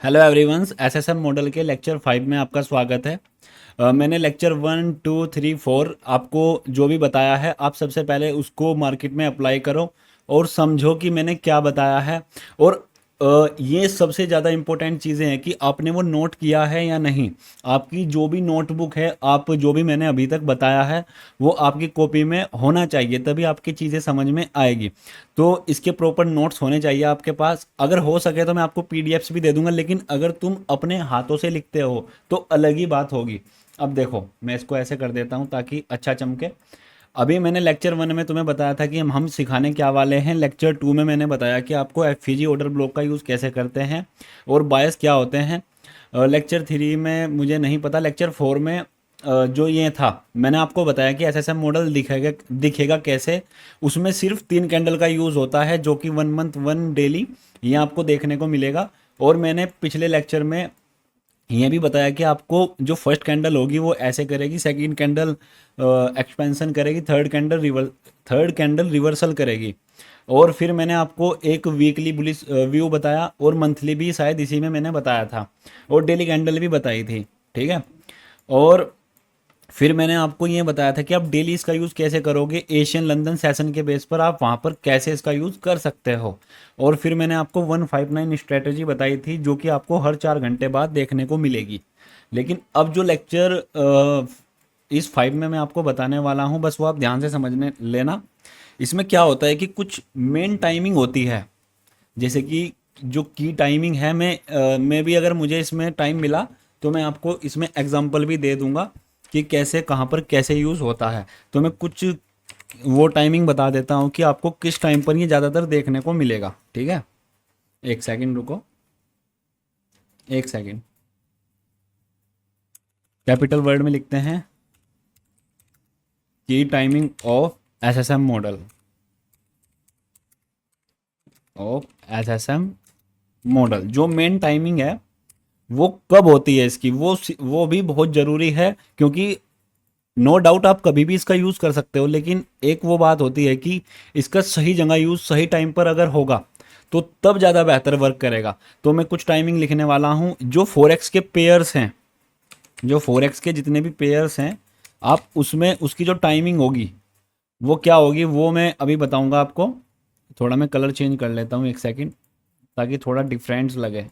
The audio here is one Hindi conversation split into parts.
हेलो एवरीवन, एसएसएम मॉडल के लेक्चर 5 में आपका स्वागत है। मैंने लेक्चर 1, 2, 3, 4 आपको जो भी बताया है, आप सबसे पहले उसको मार्केट में अप्लाई करो और समझो कि मैंने क्या बताया है। और ये सबसे ज़्यादा इम्पोर्टेंट चीज़ें हैं कि आपने वो नोट किया है या नहीं। आपकी जो भी नोटबुक है, आप जो भी मैंने अभी तक बताया है वो आपकी कॉपी में होना चाहिए, तभी आपकी चीज़ें समझ में आएगी। तो इसके प्रॉपर नोट्स होने चाहिए आपके पास। अगर हो सके तो मैं आपको पीडीएफ्स भी दे दूंगा, लेकिन अगर तुम अपने हाथों से लिखते हो तो अलग ही बात होगी। अब देखो, मैं इसको ऐसे कर देता हूँ ताकि अच्छा चमके। अभी मैंने लेक्चर 1 में तुम्हें बताया था कि हम सिखाने क्या वाले हैं। लेक्चर 2 में मैंने बताया कि आपको एफईजी ऑर्डर ब्लॉक का यूज़ कैसे करते हैं और बायस क्या होते हैं। लेक्चर 3 में मुझे नहीं पता। लेक्चर 4 में जो ये था, मैंने आपको बताया कि एसएसएम मॉडल दिखेगा दिखेगा कैसे। उसमें सिर्फ 3 कैंडल का यूज़ होता है, जो कि 1 मंथ 1 डेली ये आपको देखने को मिलेगा। और मैंने पिछले लेक्चर में ये भी बताया कि आपको जो फर्स्ट कैंडल होगी वो ऐसे करेगी, सेकंड कैंडल एक्सपेंशन करेगी, थर्ड कैंडल रिवर्सल करेगी। और फिर मैंने आपको एक वीकली बुलिश व्यू बताया और मंथली भी शायद इसी में मैंने बताया था, और डेली कैंडल भी बताई थी। ठीक है। और फिर मैंने आपको ये बताया था कि आप डेली इसका यूज़ कैसे करोगे, एशियन लंदन सेशन के बेस पर आप वहाँ पर कैसे इसका यूज़ कर सकते हो। और फिर मैंने आपको 159 स्ट्रेटजी बताई थी, जो कि आपको हर 4 घंटे बाद देखने को मिलेगी। लेकिन अब जो लेक्चर इस 5 में मैं आपको बताने वाला हूँ, बस वो आप ध्यान से समझने लेना। इसमें क्या होता है कि कुछ मेन टाइमिंग होती है, जैसे कि जो की टाइमिंग है, मैं भी अगर मुझे इसमें टाइम मिला तो मैं आपको इसमें एग्जांपल भी दे दूंगा कि कैसे कहाँ पर कैसे यूज़ होता है। तो मैं कुछ वो टाइमिंग बता देता हूँ कि आपको किस टाइम पर ये ज़्यादातर देखने को मिलेगा। ठीक है, एक सेकंड रुको, एक सेकंड। कैपिटल वर्ड में लिखते हैं की timing of SSM model, of SSM model. जो मेन टाइमिंग है वो कब होती है इसकी, वो भी बहुत ज़रूरी है, क्योंकि नो डाउट आप कभी भी इसका यूज़ कर सकते हो, लेकिन एक वो बात होती है कि इसका सही जगह यूज़ सही टाइम पर अगर होगा तो तब ज़्यादा बेहतर वर्क करेगा। तो मैं कुछ टाइमिंग लिखने वाला हूँ। जो फोरेक्स के पेयर्स हैं, जो फोरेक्स के जितने भी पेयर्स हैं, आप उसमें उसकी जो टाइमिंग होगी वो क्या होगी, वो मैं अभी बताऊंगा आपको। थोड़ा मैं कलर चेंज कर लेता हूँ, एक सेकंड, ताकि थोड़ा डिफरेंस लगे।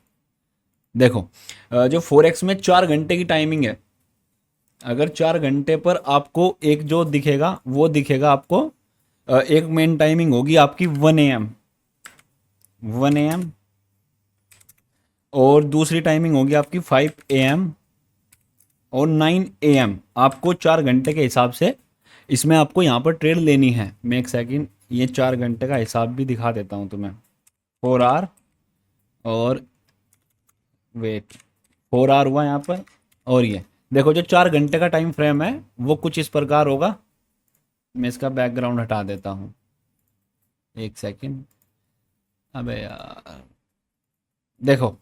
देखो, जो फोरेक्स में 4 घंटे की टाइमिंग है, अगर 4 घंटे पर आपको एक जो दिखेगा वो दिखेगा आपको, एक मेन टाइमिंग होगी आपकी 1 AM, 1 AM। और दूसरी टाइमिंग होगी आपकी 5 AM और 9 AM। आपको 4 घंटे के हिसाब से इसमें आपको यहाँ पर ट्रेड लेनी है। मैं एक सेकंड ये 4 घंटे का हिसाब भी दिखा देता हूँ तुम्हें। 4 आवर, और वेट, 4 आवर हुआ यहाँ पर। और ये देखो, जो 4 घंटे का टाइम फ्रेम है वो कुछ इस प्रकार होगा। मैं इसका बैकग्राउंड हटा देता हूँ, एक सेकंड। अबे यार, देखो,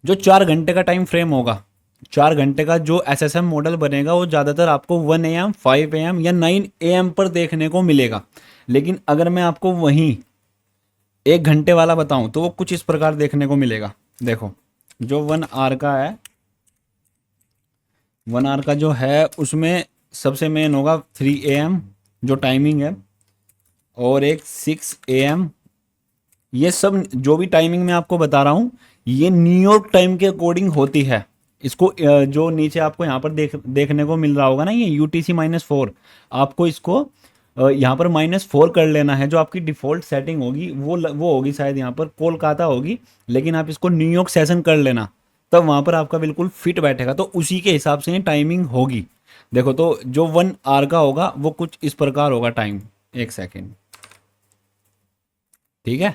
जो 4 घंटे का टाइम फ्रेम होगा, 4 घंटे का जो एसएसएम मॉडल बनेगा वो ज़्यादातर आपको 1 AM, 5 AM या 9 AM पर देखने को मिलेगा। लेकिन अगर मैं आपको वहीं 1 घंटे वाला बताऊं तो वो कुछ इस प्रकार देखने को मिलेगा। देखो, जो 1 आवर का है, 1 आवर का जो है उसमें सबसे मेन होगा 3 AM जो टाइमिंग है, और एक 6 AM। ये सब जो भी टाइमिंग मैं आपको बता रहा हूँ, ये न्यूयॉर्क टाइम के अकॉर्डिंग होती है। इसको जो नीचे आपको यहाँ पर देखने को मिल रहा होगा ना, ये UTC-4, आपको इसको यहाँ पर -4 कर लेना है। जो आपकी डिफ़ॉल्ट सेटिंग होगी वो होगी शायद यहाँ पर कोलकाता होगी, लेकिन आप इसको न्यूयॉर्क सेशन कर लेना, तब वहाँ पर आपका बिल्कुल फिट बैठेगा। तो उसी के हिसाब से ये टाइमिंग होगी। देखो, तो जो 1 आवर का होगा वो कुछ इस प्रकार होगा टाइम। एक सेकेंड, ठीक है।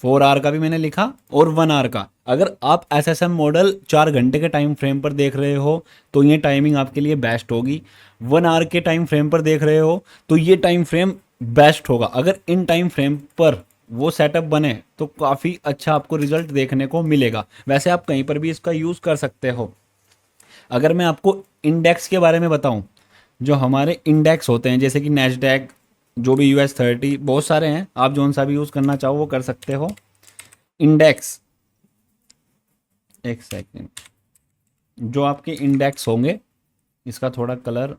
4 आवर का भी मैंने लिखा और 1 आवर का। अगर आप एसएसएम मॉडल 4 घंटे के टाइम फ्रेम पर देख रहे हो तो ये टाइमिंग आपके लिए बेस्ट होगी। 1 आवर के टाइम फ्रेम पर देख रहे हो तो ये टाइम फ्रेम बेस्ट होगा। अगर इन टाइम फ्रेम पर वो सेटअप बने तो काफ़ी अच्छा आपको रिजल्ट देखने को मिलेगा। वैसे आप कहीं पर भी इसका यूज़ कर सकते हो। अगर मैं आपको इंडेक्स के बारे में बताऊं, जो हमारे इंडेक्स होते हैं जैसे कि नैस्डैक, जो भी US 30, बहुत सारे हैं, आप जौन सा भी यूज़ करना चाहो वो कर सकते हो। इंडेक्स, एक सेकेंड, जो आपके इंडेक्स होंगे इसका थोड़ा कलर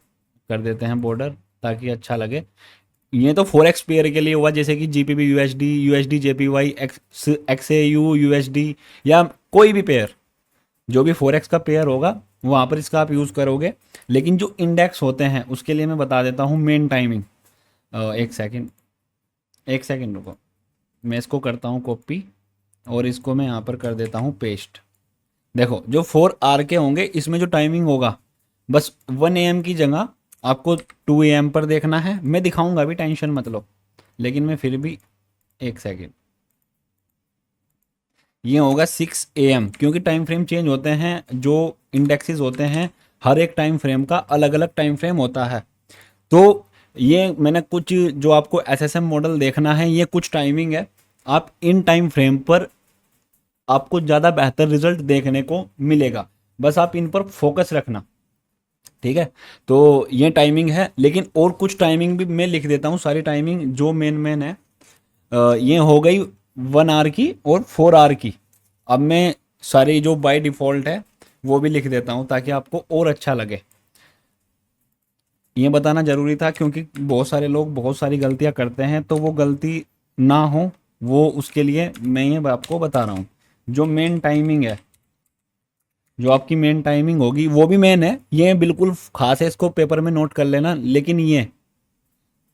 कर देते हैं बॉर्डर ताकि अच्छा लगे। ये तो फॉरेक्स पेयर के लिए हुआ, जैसे कि जीपीबी यूएसडी, यूएसडी जेपीवाई, एक्सएयू यूएसडी, या कोई भी पेयर, जो भी फॉरेक्स का पेयर होगा वहाँ पर इसका आप यूज़ करोगे। लेकिन जो इंडेक्स होते हैं उसके लिए मैं बता देता हूँ मेन टाइमिंग। एक सेकेंड, एक सेकेंड रुको, मैं इसको करता हूँ कॉपी और इसको मैं यहाँ पर कर देता हूँ पेस्ट। देखो जो 4 आर के होंगे इसमें जो टाइमिंग होगा बस 1 AM की जगह आपको 2 AM पर देखना है। मैं दिखाऊंगा भी, टेंशन मत लो, लेकिन मैं फिर भी, एक सेकेंड, ये होगा 6 AM, क्योंकि टाइम फ्रेम चेंज होते हैं। जो इंडेक्सेस होते हैं हर एक टाइम फ्रेम का अलग अलग टाइम फ्रेम होता है। तो ये मैंने कुछ, जो आपको एसएसएम मॉडल देखना है, ये कुछ टाइमिंग है। आप इन टाइम फ्रेम पर आपको ज़्यादा बेहतर रिजल्ट देखने को मिलेगा, बस आप इन पर फोकस रखना, ठीक है। तो ये टाइमिंग है, लेकिन और कुछ टाइमिंग भी मैं लिख देता हूँ, सारी टाइमिंग जो मेन है। ये हो गई 1 आर की और 4 आर की। अब मैं सारी जो बाय डिफ़ॉल्ट है वो भी लिख देता हूँ ताकि आपको और अच्छा लगे। ये बताना ज़रूरी था क्योंकि बहुत सारे लोग बहुत सारी गलतियाँ करते हैं, तो वो गलती ना हो वो उसके लिए मैं ये आपको बता रहा हूँ। जो मेन टाइमिंग है, जो आपकी मेन टाइमिंग होगी वो भी मेन है, ये बिल्कुल खास है, इसको पेपर में नोट कर लेना। लेकिन ये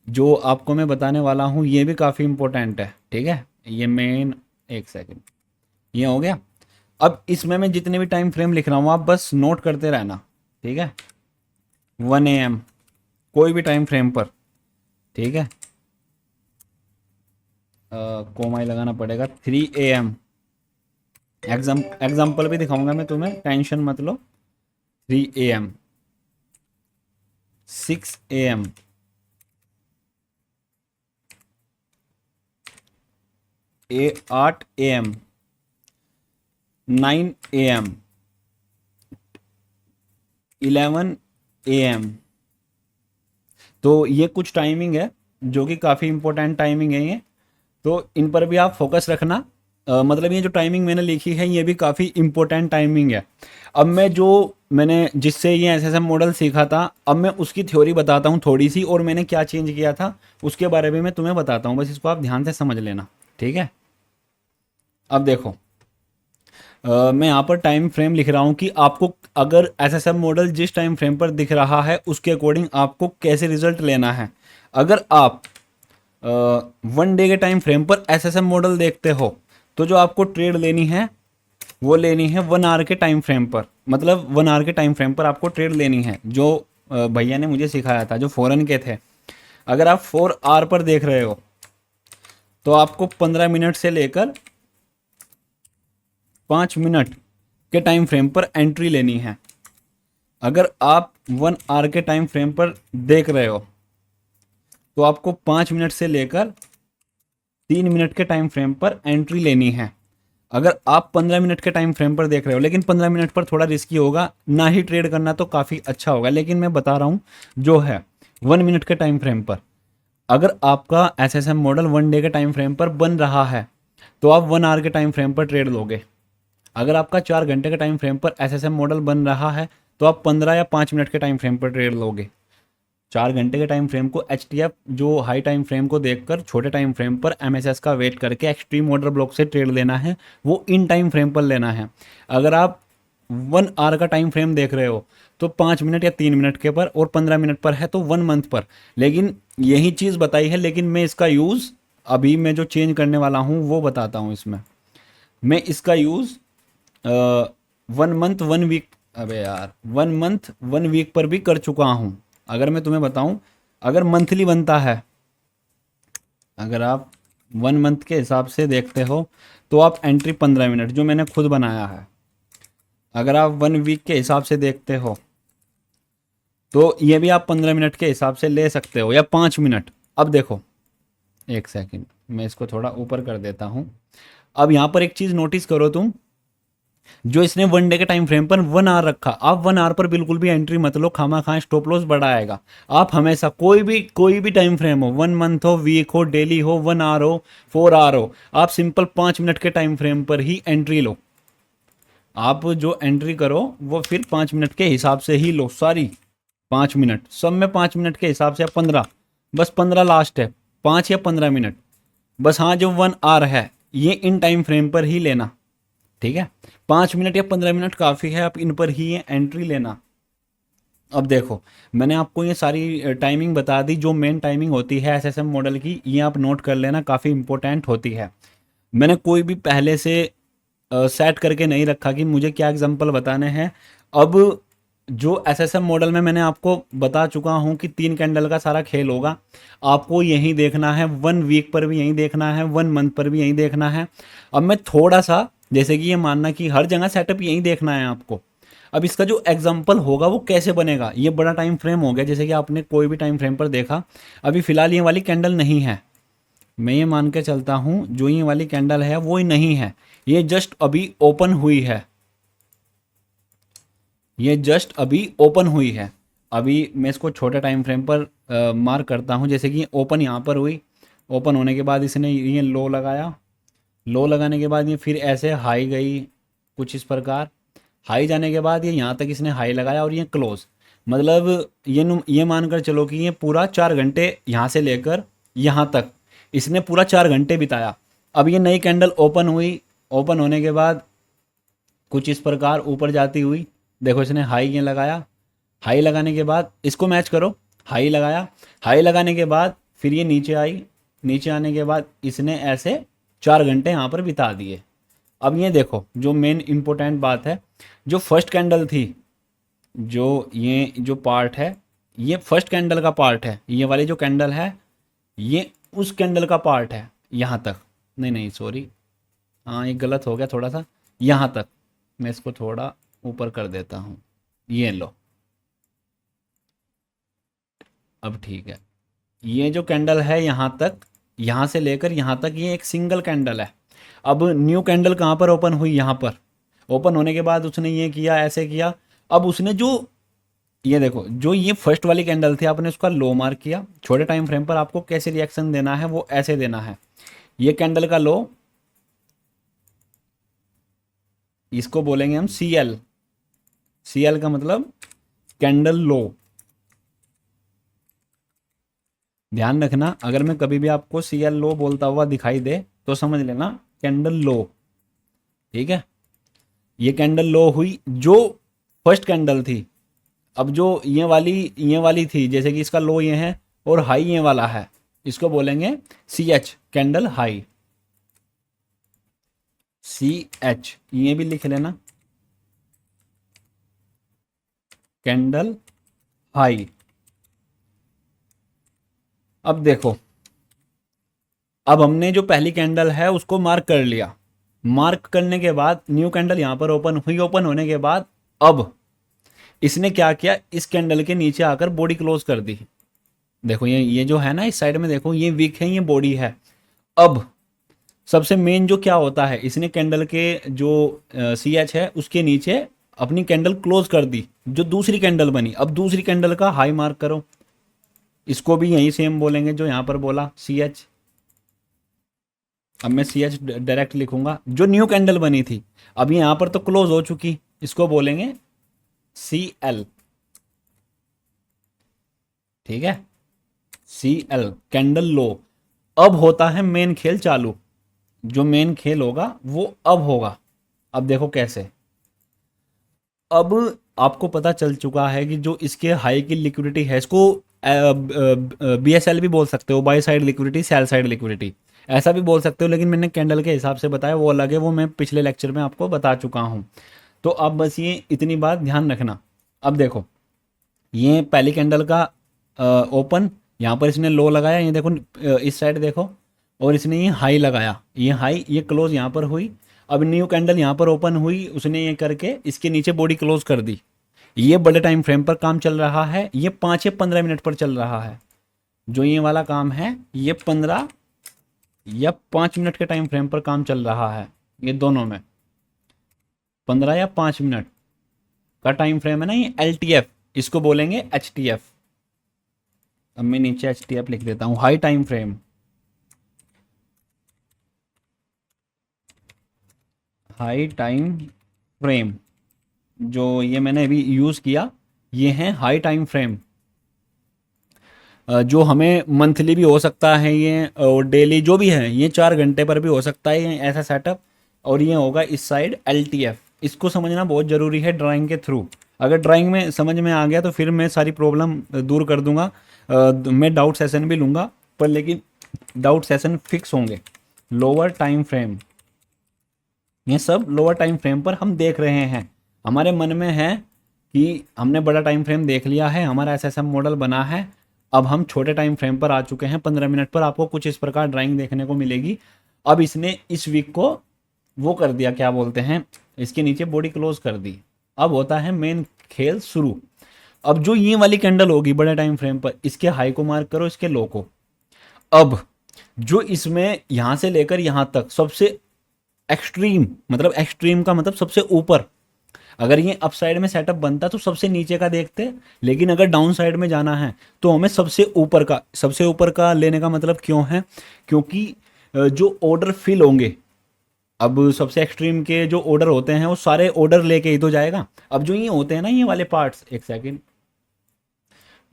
जो आपको मैं बताने वाला हूँ ये भी काफ़ी इम्पोर्टेंट है, ठीक है। ये मेन, एक सेकेंड, ये हो गया। अब इसमें मैं जितने भी टाइम फ्रेम लिख रहा हूँ आप बस नोट करते रहना, ठीक है। 1 AM कोई भी टाइम फ्रेम पर, ठीक है। कोमा ही लगाना पड़ेगा। 3 AM, एग्जाम्पल भी दिखाऊंगा मैं तुम्हें, टेंशन मत लो। 3 AM, 6 AM, 8 AM, 9 AM, 11 AM। तो ये कुछ टाइमिंग है जो कि काफ़ी इंपॉर्टेंट टाइमिंग है ये, तो इन पर भी आप फोकस रखना। मतलब ये जो टाइमिंग मैंने लिखी है ये भी काफ़ी इंपॉर्टेंट टाइमिंग है। अब मैं जो मैंने जिससे ये एसएसएम मॉडल सीखा था, अब मैं उसकी थ्योरी बताता हूँ थोड़ी सी, और मैंने क्या चेंज किया था उसके बारे में मैं तुम्हें बताता हूँ, बस इसको आप ध्यान से समझ लेना, ठीक है। अब देखो, मैं यहाँ पर टाइम फ्रेम लिख रहा हूँ कि आपको अगर एसएसएम मॉडल जिस टाइम फ्रेम पर दिख रहा है उसके अकॉर्डिंग आपको कैसे रिजल्ट लेना है। अगर आप 1 डे के टाइम फ्रेम पर एसएसएम मॉडल देखते हो तो जो आपको ट्रेड लेनी है वो लेनी है 1 आवर के टाइम फ्रेम पर। मतलब 1 आवर के टाइम फ्रेम पर आपको ट्रेड लेनी है, जो भैया ने मुझे सिखाया था जो फॉरेन के थे। अगर आप 4 आवर पर देख रहे हो तो आपको 15 मिनट से लेकर 5 मिनट के टाइम फ्रेम पर एंट्री लेनी है। अगर आप 1 आवर के टाइम फ्रेम पर देख रहे हो तो आपको 5 मिनट से लेकर 3 मिनट के टाइम फ्रेम पर एंट्री लेनी है। अगर आप 15 मिनट के टाइम फ्रेम पर देख रहे हो, लेकिन 15 मिनट पर थोड़ा रिस्की होगा, ना ही ट्रेड करना तो काफ़ी अच्छा होगा, लेकिन मैं बता रहा हूँ जो है 1 मिनट के टाइम फ्रेम पर। अगर आपका एसएसएम मॉडल 1 डे के टाइम फ्रेम पर बन रहा है तो आप 1 आवर के टाइम फ्रेम पर ट्रेड लोगे। अगर आपका 4 घंटे के टाइम फ्रेम पर एसएसएम मॉडल बन रहा है तो आप 15 या 5 मिनट के टाइम फ्रेम पर ट्रेड लोगे। 4 घंटे के टाइम फ्रेम को एचटीएफ जो हाई टाइम फ्रेम को देखकर छोटे टाइम फ्रेम पर एमएसएस का वेट करके एक्सट्रीम ऑर्डर ब्लॉक से ट्रेड लेना है, वो इन टाइम फ्रेम पर लेना है। अगर आप 1 आवर का टाइम फ्रेम देख रहे हो तो 5 मिनट या 3 मिनट के पर, और 15 मिनट पर है तो 1 मंथ पर। लेकिन यही चीज़ बताई है, लेकिन मैं इसका यूज़ अभी मैं जो चेंज करने वाला हूँ वो बताता हूँ। इसमें मैं इसका यूज़ 1 मंथ 1 वीक, अबे यार 1 मंथ 1 वीक पर भी कर चुका हूँ। अगर मैं तुम्हें बताऊं, अगर मंथली बनता है, अगर आप 1 मंथ के हिसाब से देखते हो तो आप एंट्री 15 मिनट जो मैंने खुद बनाया है। अगर आप 1 वीक के हिसाब से देखते हो तो ये भी आप 15 मिनट के हिसाब से ले सकते हो, या 5 मिनट। अब देखो, एक सेकंड, मैं इसको थोड़ा ऊपर कर देता हूँ। अब यहाँ पर एक चीज़ नोटिस करो तुम, जो इसने 1 डे के टाइम फ्रेम पर 1 आवर रखा, आप 1 आवर पर बिल्कुल भी एंट्री मत लो, खामा खां स्टॉप लॉस बढ़ाएगा। आप हमेशा कोई भी टाइम फ्रेम हो, 1 मंथ हो, वीक हो, डेली हो, 1 आवर हो, 4 आवर हो, आप सिंपल 5 मिनट के टाइम फ्रेम पर ही एंट्री लो। आप जो एंट्री करो वो फिर 5 मिनट के हिसाब से ही लो सारी। 5 मिनट सब में, 5 मिनट के हिसाब से, या 15, बस 15 लास्ट है, 5 या 15 मिनट बस। हाँ, जो 1 आवर है ये इन टाइम फ्रेम पर ही लेना, ठीक है। 5 मिनट या 15 मिनट काफ़ी है, आप इन पर ही ये एंट्री लेना। अब देखो, मैंने आपको ये सारी टाइमिंग बता दी, जो मेन टाइमिंग होती है एसएसएम मॉडल की, ये आप नोट कर लेना, काफ़ी इंपॉर्टेंट होती है। मैंने कोई भी पहले से सेट करके नहीं रखा कि मुझे क्या एग्जांपल बताने हैं। अब जो एसएसएम मॉडल में मैंने आपको बता चुका हूँ कि 3 कैंडल का सारा खेल होगा, आपको यही देखना है, 1 वीक पर भी यही देखना है, 1 मंथ पर भी यही देखना है। अब मैं थोड़ा सा, जैसे कि ये मानना कि हर जगह सेटअप यही देखना है आपको। अब इसका जो एग्जाम्पल होगा वो कैसे बनेगा, ये बड़ा टाइम फ्रेम हो गया, जैसे कि आपने कोई भी टाइम फ्रेम पर देखा। अभी फिलहाल ये वाली कैंडल नहीं है, मैं ये मान के चलता हूँ जो ये वाली कैंडल है वो ही नहीं है, ये जस्ट अभी ओपन हुई है, ये जस्ट अभी ओपन हुई है। अभी मैं इसको छोटे टाइम फ्रेम पर मार्क करता हूँ, जैसे कि ओपन यहाँ पर हुई, ओपन होने के बाद इसने ये लो लगाया, लो लगाने के बाद ये फिर ऐसे हाई गई कुछ इस प्रकार, हाई जाने के बाद ये यहाँ तक इसने हाई लगाया और ये क्लोज। मतलब ये मानकर चलो कि ये पूरा 4 घंटे यहाँ से लेकर यहाँ तक इसने पूरा 4 घंटे बिताया। अब ये नई कैंडल ओपन हुई, ओपन होने के बाद कुछ इस प्रकार ऊपर जाती हुई, देखो इसने हाई ये लगाया, हाई लगाने के बाद इसको मैच करो, हाई लगाया, हाई लगाने के बाद फिर ये नीचे आई, नीचे आने के बाद इसने ऐसे 4 घंटे यहाँ पर बिता दिए। अब ये देखो जो मेन इंपॉर्टेंट बात है, जो फर्स्ट कैंडल थी, जो ये जो पार्ट है, ये फर्स्ट कैंडल का पार्ट है, ये वाली जो कैंडल है ये उस कैंडल का पार्ट है यहाँ तक, नहीं नहीं सॉरी, हाँ ये गलत हो गया थोड़ा सा, यहाँ तक मैं इसको थोड़ा ऊपर कर देता हूँ, ये लो, अब ठीक है। ये जो कैंडल है यहाँ तक, यहाँ से लेकर यहाँ तक ये एक सिंगल कैंडल है। अब न्यू कैंडल कहाँ पर ओपन हुई, यहाँ पर ओपन होने के बाद उसने ये किया, ऐसे किया। अब उसने जो ये देखो, जो ये फर्स्ट वाली कैंडल थी आपने उसका लो मार्क किया, छोटे टाइम फ्रेम पर आपको कैसे रिएक्शन देना है वो ऐसे देना है, ये कैंडल का लो, इसको बोलेंगे हम सी एल, सी एल का मतलब कैंडल लो। ध्यान रखना, अगर मैं कभी भी आपको सी एल लो बोलता हुआ दिखाई दे तो समझ लेना कैंडल लो, ठीक है। ये कैंडल लो हुई जो फर्स्ट कैंडल थी। अब जो ये वाली थी, जैसे कि इसका लो ये है और हाई ये वाला है, इसको बोलेंगे C H, candle high, C H, ये भी लिख लेना, कैंडल हाई। अब देखो, अब हमने जो पहली कैंडल है उसको मार्क कर लिया, मार्क करने के बाद न्यू कैंडल यहाँ पर ओपन हुई, ओपन होने के बाद अब इसने क्या किया, इस कैंडल के नीचे आकर बॉडी क्लोज कर दी। देखो ये जो है ना इस साइड में, देखो ये वीक है, ये बॉडी है। अब सबसे मेन जो क्या होता है, इसने कैंडल के जो सी एच है उसके नीचे अपनी कैंडल क्लोज कर दी, जो दूसरी कैंडल बनी। अब दूसरी कैंडल का हाई मार्क करो, इसको भी यही सेम बोलेंगे जो यहाँ पर बोला सी एच। अब मैं सी एच डायरेक्ट लिखूंगा, जो न्यू कैंडल बनी थी, अब ये यहाँ पर तो क्लोज हो चुकी, इसको बोलेंगे सी एल, ठीक है, सी एल कैंडल लो। अब होता है मेन खेल चालू, जो मेन खेल होगा वो अब होगा। अब देखो कैसे, अब आपको पता चल चुका है कि जो इसके हाई की लिक्विडिटी है, इसको बी एस एल भी बोल सकते हो, by side liquidity, sell side liquidity, ऐसा भी बोल सकते हो, लेकिन मैंने कैंडल के हिसाब से बताया वो अलग है, वो मैं पिछले लेक्चर में आपको बता चुका हूँ। तो अब बस ये इतनी बात ध्यान रखना। अब देखो, ये पहली कैंडल का ओपन, यहाँ पर इसने लो लगाया, ये देखो इस साइड देखो, और इसने ये हाई लगाया, ये हाई, ये क्लोज यहाँ पर हुई। अब न्यू कैंडल यहाँ पर ओपन हुई, उसने ये करके इसके नीचे बॉडी क्लोज कर दी। ये बड़े टाइम फ्रेम पर काम चल रहा है, ये 5 या 15 मिनट पर चल रहा है। जो ये वाला काम है ये 15 या 5 मिनट के टाइम फ्रेम पर काम चल रहा है, ये दोनों में 15 या 5 मिनट का टाइम फ्रेम है ना, ये एल टी एफ, इसको बोलेंगे एच टी एफ। अब मैं नीचे एच टी एफ लिख देता हूँ, high time frame, high time frame जो ये मैंने अभी यूज़ किया, ये हैं हाई टाइम फ्रेम, जो हमें मंथली भी हो सकता है ये, और डेली जो भी है ये 4 घंटे पर भी हो सकता है ये ऐसा सेटअप। और ये होगा इस साइड LTF। इसको समझना बहुत ज़रूरी है ड्राइंग के थ्रू। अगर ड्राइंग में समझ में आ गया तो फिर मैं सारी प्रॉब्लम दूर कर दूंगा। मैं डाउट सेशन भी लूँगा, पर लेकिन डाउट सेशन फिक्स होंगे। लोअर टाइम फ्रेम, ये सब लोअर टाइम फ्रेम पर हम देख रहे हैं। हमारे मन में है कि हमने बड़ा टाइम फ्रेम देख लिया है, हमारा SSM मॉडल बना है, अब हम छोटे टाइम फ्रेम पर आ चुके हैं। 15 मिनट पर आपको कुछ इस प्रकार ड्राइंग देखने को मिलेगी। अब इसने इस वीक को वो कर दिया, क्या बोलते हैं, इसके नीचे बॉडी क्लोज कर दी। अब होता है मेन खेल शुरू। अब जो ये वाली कैंडल होगी बड़े टाइम फ्रेम पर, इसके हाई को मार्क करो, इसके लो को। अब जो इसमें यहां से लेकर यहां तक सबसे एक्सट्रीम, मतलब एक्सट्रीम का मतलब सबसे ऊपर, अगर ये अप साइड में सेटअप बनता तो सबसे नीचे का देखते, लेकिन अगर डाउन साइड में जाना है तो हमें सबसे ऊपर का लेने का मतलब क्यों है, क्योंकि जो ऑर्डर फिल होंगे, अब सबसे एक्सट्रीम के जो ऑर्डर होते हैं वो सारे ऑर्डर लेके ही तो जाएगा। अब जो ये होते हैं ना ये वाले पार्ट्स, एक सेकेंड,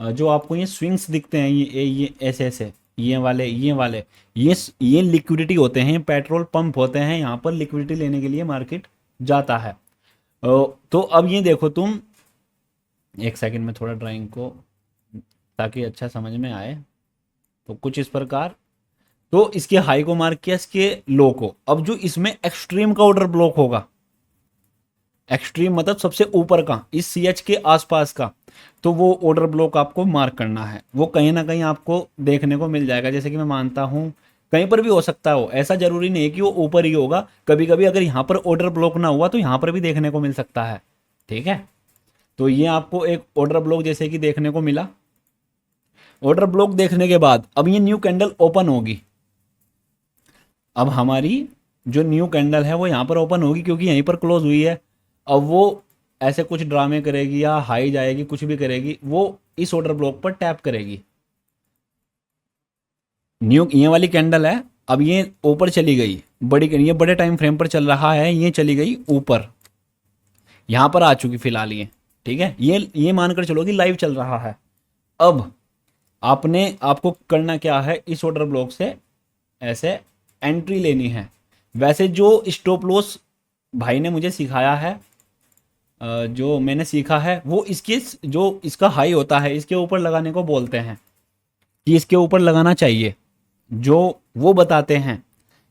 जो आपको ये स्विंग्स दिखते हैं, ये ऐसे ऐसे, ये वाले ये लिक्विडिटी होते हैं, पेट्रोल पंप होते हैं, यहाँ पर लिक्विडिटी लेने के लिए मार्केट जाता है। तो अब ये देखो तुम, एक सेकंड में थोड़ा ड्राइंग को, ताकि अच्छा समझ में आए, तो कुछ इस प्रकार। तो इसके हाई को मार्क किया, इसके लो को। अब जो इसमें एक्सट्रीम का ऑर्डर ब्लॉक होगा, एक्सट्रीम मतलब सबसे ऊपर का, इस CH के आसपास का, तो वो ऑर्डर ब्लॉक आपको मार्क करना है। वो कहीं ना कहीं आपको देखने को मिल जाएगा। जैसे कि मैं मानता हूँ कहीं पर भी हो सकता हो, ऐसा जरूरी नहीं है कि वो ऊपर ही होगा। कभी कभी अगर यहाँ पर ऑर्डर ब्लॉक ना हुआ तो यहाँ पर भी देखने को मिल सकता है। ठीक है, तो ये आपको एक ऑर्डर ब्लॉक जैसे कि देखने को मिला। ऑर्डर ब्लॉक देखने के बाद अब ये न्यू कैंडल ओपन होगी। अब हमारी जो न्यू कैंडल है वो यहाँ पर ओपन होगी, क्योंकि यहीं पर क्लोज हुई है। अब वो ऐसे कुछ ड्रामे करेगी या हाई जाएगी, कुछ भी करेगी, वो इस ऑर्डर ब्लॉक पर टैप करेगी। न्यू ये वाली कैंडल है, अब ये ऊपर चली गई, ये बड़े टाइम फ्रेम पर चल रहा है, ये चली गई ऊपर, यहां पर आ चुकी फिलहाल ये। ठीक है, ये मानकर चलो कि लाइव चल रहा है। अब आपको करना क्या है, इस ऑर्डर ब्लॉक से ऐसे एंट्री लेनी है। वैसे जो स्टॉप लॉस भाई ने मुझे सिखाया है, जो मैंने सीखा है, वो इसके जो इसका हाई होता है इसके ऊपर लगाने को बोलते हैं, कि इसके ऊपर लगाना चाहिए, जो वो बताते हैं।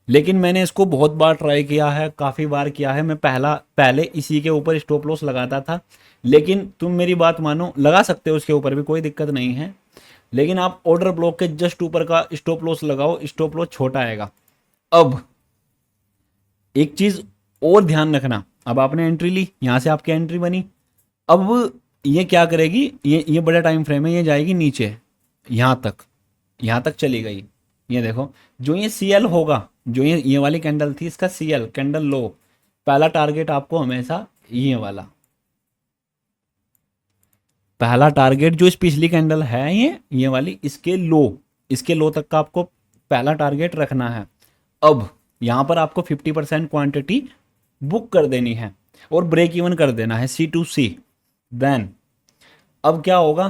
लेकिन मैंने इसको बहुत बार ट्राई किया है, काफ़ी बार किया है। मैं पहले इसी के ऊपर स्टॉप लॉस लगाता था, लेकिन तुम मेरी बात मानो, लगा सकते हो उसके ऊपर भी, कोई दिक्कत नहीं है। लेकिन आप ऑर्डर ब्लॉक के जस्ट ऊपर का स्टॉप लॉस लगाओ, स्टॉप लॉस छोटा आएगा। अब एक चीज और ध्यान रखना, अब आपने एंट्री ली, यहां से आपकी एंट्री बनी। अब ये क्या करेगी, ये बड़ा टाइम फ्रेम है, ये जाएगी नीचे, यहां तक चली गई। ये देखो, जो ये CL होगा, जो ये वाली कैंडल थी, इसका CL कैंडल लो, पहला टारगेट आपको हमेशा ये वाला, पहला टारगेट जो इस पिछली कैंडल है ये वाली, इसके लो तक का आपको पहला टारगेट रखना है। अब यहां पर आपको 50% क्वांटिटी बुक कर देनी है और ब्रेक इवन कर देना है, C2C। देन अब क्या होगा,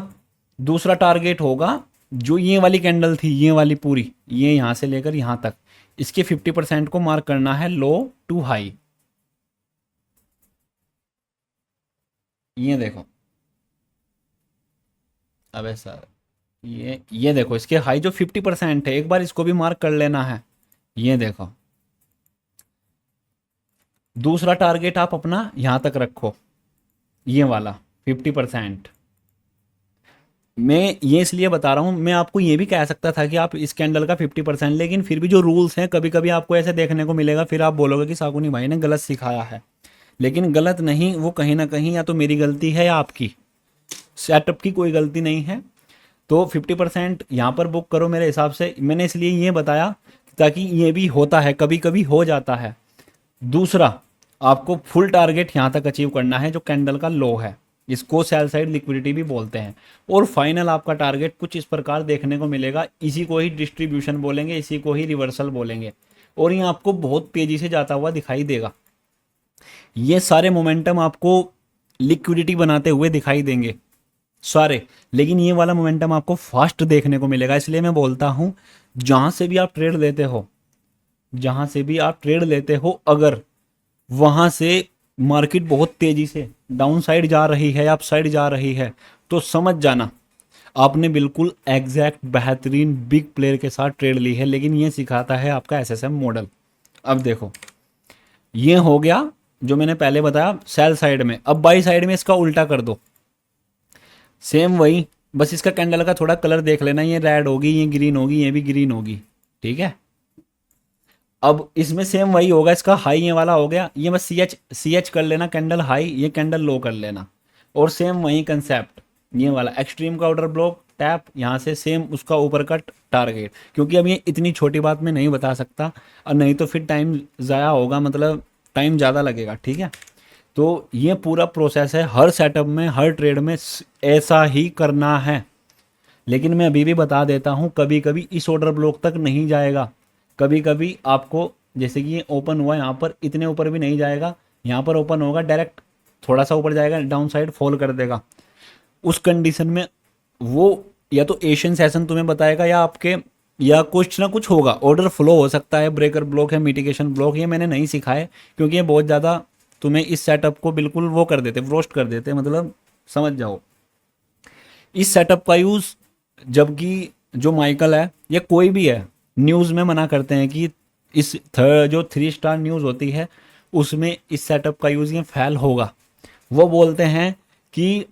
दूसरा टारगेट होगा जो ये वाली कैंडल थी, ये वाली पूरी, ये यहां से लेकर यहां तक, इसके 50% को मार्क करना है लो टू हाई। ये देखो, अबे सर, ये देखो, इसके हाई जो 50% है, एक बार इसको भी मार्क कर लेना है। ये देखो, दूसरा टारगेट आप अपना यहां तक रखो, ये वाला 50%। मैं ये इसलिए बता रहा हूँ, मैं आपको ये भी कह सकता था कि आप इस कैंडल का 50%, लेकिन फिर भी जो रूल्स हैं, कभी कभी आपको ऐसे देखने को मिलेगा, फिर आप बोलोगे कि साकुनी भाई ने गलत सिखाया है। लेकिन गलत नहीं, वो कहीं ना कहीं या तो मेरी गलती है या आपकी, सेटअप की कोई गलती नहीं है। तो 50% यहाँ पर बुक करो मेरे हिसाब से। मैंने इसलिए ये बताया ताकि ये भी होता है, कभी कभी हो जाता है। दूसरा, आपको फुल टारगेट यहाँ तक अचीव करना है जो कैंडल का लो है, इसको सेल साइड लिक्विडिटी भी बोलते हैं। और फाइनल आपका टारगेट कुछ इस प्रकार देखने को मिलेगा, इसी को ही डिस्ट्रीब्यूशन बोलेंगे, इसी को ही रिवर्सल बोलेंगे, और ये आपको बहुत तेजी से जाता हुआ दिखाई देगा। ये सारे मोमेंटम आपको लिक्विडिटी बनाते हुए दिखाई देंगे सारे, लेकिन ये वाला मोमेंटम आपको फास्ट देखने को मिलेगा। इसलिए मैं बोलता हूँ जहाँ से भी आप ट्रेड लेते हो, जहाँ से भी आप ट्रेड लेते हो, अगर वहाँ से मार्केट बहुत तेज़ी से डाउन साइड जा रही है, अप साइड जा रही है, तो समझ जाना आपने बिल्कुल एग्जैक्ट बेहतरीन बिग प्लेयर के साथ ट्रेड ली है। लेकिन ये सिखाता है आपका एसएसएम मॉडल। अब देखो, ये हो गया जो मैंने पहले बताया सेल साइड में। अब बाई साइड में इसका उल्टा कर दो, सेम वही, बस इसका कैंडल का थोड़ा कलर देख लेना, ये रेड होगी, ये ग्रीन होगी, ये भी ग्रीन होगी, ठीक है। अब इसमें सेम वही होगा, इसका हाई ये वाला हो गया, ये बस सी एच कर लेना, कैंडल हाई, ये कैंडल लो कर लेना। और सेम वही कंसेप्ट, ये वाला एक्सट्रीम का ऑर्डर ब्लॉक टैप, यहाँ से सेम उसका ऊपर कट टारगेट। क्योंकि अब ये इतनी छोटी बात मैं नहीं बता सकता, और नहीं तो फिर टाइम ज़ाया होगा, मतलब टाइम ज़्यादा लगेगा, ठीक है। तो ये पूरा प्रोसेस है, हर सेटअप में हर ट्रेड में ऐसा ही करना है। लेकिन मैं अभी भी बता देता हूँ, कभी कभी इस ऑर्डर ब्लॉक तक नहीं जाएगा, कभी कभी आपको, जैसे कि ये ओपन हुआ यहाँ पर, इतने ऊपर भी नहीं जाएगा, यहाँ पर ओपन होगा डायरेक्ट थोड़ा सा ऊपर जाएगा, डाउन साइड फॉल कर देगा। उस कंडीशन में वो या तो एशियन सेशन तुम्हें बताएगा, या आपके, या कुछ ना कुछ होगा, ऑर्डर फ्लो हो सकता है, ब्रेकर ब्लॉक है, मिटिगेशन ब्लॉक। ये मैंने नहीं सिखाए क्योंकि ये बहुत ज़्यादा तुम्हें इस सेटअप को बिल्कुल वो कर देते, रोस्ट कर देते, मतलब समझ जाओ। इस सेटअप का यूज़, जबकि जो माइकल है या कोई भी है, न्यूज़ में मना करते हैं कि इस जो 3 स्टार न्यूज़ होती है उसमें इस सेटअप का यूज़ ये फेल होगा। वो बोलते हैं कि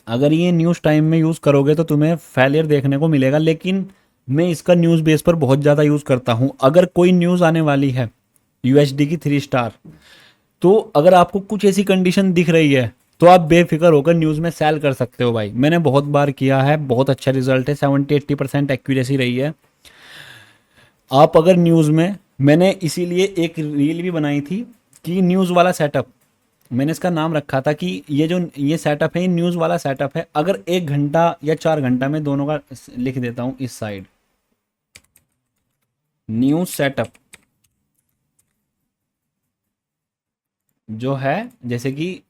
अगर ये न्यूज़ टाइम में यूज़ करोगे तो तुम्हें फेलियर देखने को मिलेगा। लेकिन मैं इसका न्यूज़ बेस पर बहुत ज़्यादा यूज़ करता हूँ। अगर कोई न्यूज़ आने वाली है यूएसडी की 3 स्टार, तो अगर आपको कुछ ऐसी कंडीशन दिख रही है तो आप बेफिक्र होकर न्यूज़ में सेल कर सकते हो भाई। मैंने बहुत बार किया है, बहुत अच्छा रिजल्ट है, 70-80% एक्यूरेसी रही है। आप अगर न्यूज़ में, मैंने इसीलिए एक रील भी बनाई थी कि न्यूज़ वाला सेटअप, मैंने इसका नाम रखा था कि ये जो ये सेटअप है, ये न्यूज़ वाला सेटअप है। अगर 1 घंटा या 4 घंटा में दोनों का लिख देता हूँ इस साइड, न्यूज़ सेटअप जो है, जैसे कि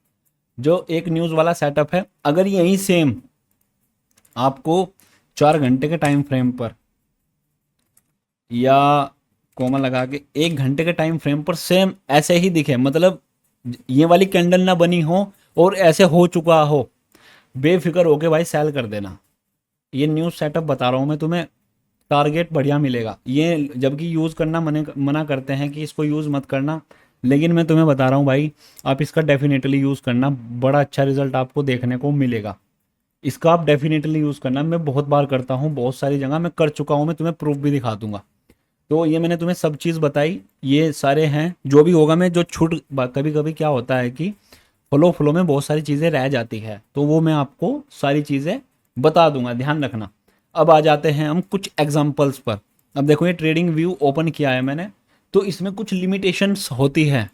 जो एक न्यूज़ वाला सेटअप है, अगर यही सेम आपको 4 घंटे के टाइम फ्रेम पर, या कोमा लगा के 1 घंटे के टाइम फ्रेम पर सेम ऐसे ही दिखे, मतलब ये वाली कैंडल ना बनी हो और ऐसे हो चुका हो, बेफिक्र होके भाई सेल कर देना। ये न्यूज़ सेटअप बता रहा हूँ मैं तुम्हें, टारगेट बढ़िया मिलेगा। ये जबकि यूज़ करना मना करते हैं कि इसको यूज़ मत करना, लेकिन मैं तुम्हें बता रहा हूँ भाई, आप इसका डेफिनेटली यूज़ करना, बड़ा अच्छा रिजल्ट आपको देखने को मिलेगा। इसका आप डेफिनेटली यूज़ करना, मैं बहुत बार करता हूँ, बहुत सारी जगह मैं कर चुका हूँ, मैं तुम्हें प्रूफ भी दिखा दूंगा। तो ये मैंने तुम्हें सब चीज़ बताई, ये सारे हैं। जो भी होगा मैं जो छूट, कभी कभी क्या होता है कि फ्लो में बहुत सारी चीज़ें रह जाती है, तो वो मैं आपको सारी चीज़ें बता दूंगा, ध्यान रखना। अब आ जाते हैं हम कुछ एग्जांपल्स पर। अब देखो, ये ट्रेडिंग व्यू ओपन किया है मैंने, तो इसमें कुछ लिमिटेशंस होती है,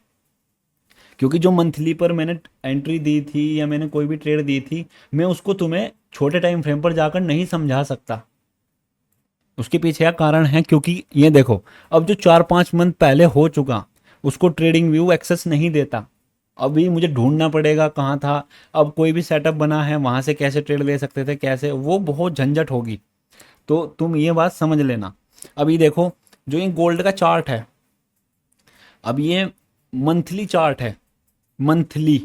क्योंकि जो मंथली पर मैंने एंट्री दी थी या मैंने कोई भी ट्रेड दी थी, मैं उसको तुम्हें छोटे टाइम फ्रेम पर जाकर नहीं समझा सकता। उसके पीछे का कारण है, क्योंकि ये देखो, अब जो 4-5 मंथ पहले हो चुका, उसको ट्रेडिंग व्यू एक्सेस नहीं देता। अभी मुझे ढूंढना पड़ेगा कहाँ था, अब कोई भी सेटअप बना है वहाँ से कैसे ट्रेड ले सकते थे, कैसे, वो बहुत झंझट होगी। तो तुम ये बात समझ लेना। अभी देखो, जो ये गोल्ड का चार्ट है, अब ये मंथली चार्ट है, मंथली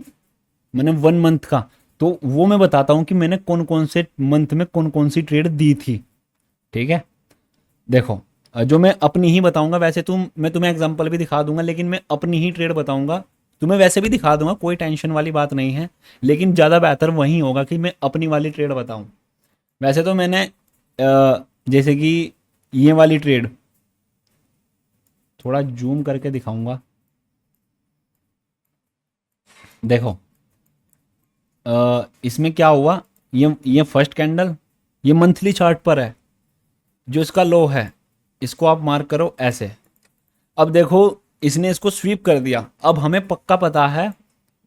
मैंने 1 मंथ का, तो वो मैं बताता हूँ कि मैंने कौन कौन से मंथ में कौन कौन सी ट्रेड दी थी, ठीक है। देखो, जो मैं अपनी ही बताऊंगा, वैसे मैं तुम्हें एग्जांपल भी दिखा दूंगा, लेकिन मैं अपनी ही ट्रेड बताऊंगा। तुम्हें वैसे भी दिखा दूंगा, कोई टेंशन वाली बात नहीं है, लेकिन ज़्यादा बेहतर वही होगा कि मैं अपनी वाली ट्रेड बताऊं। वैसे तो मैंने जैसे कि ये वाली ट्रेड थोड़ा जूम करके दिखाऊंगा। देखो, इसमें क्या हुआ, ये फर्स्ट कैंडल, ये मंथली चार्ट पर है, जो इसका लो है इसको आप मार्क करो ऐसे। अब देखो, इसने इसको स्वीप कर दिया। अब हमें पक्का पता है,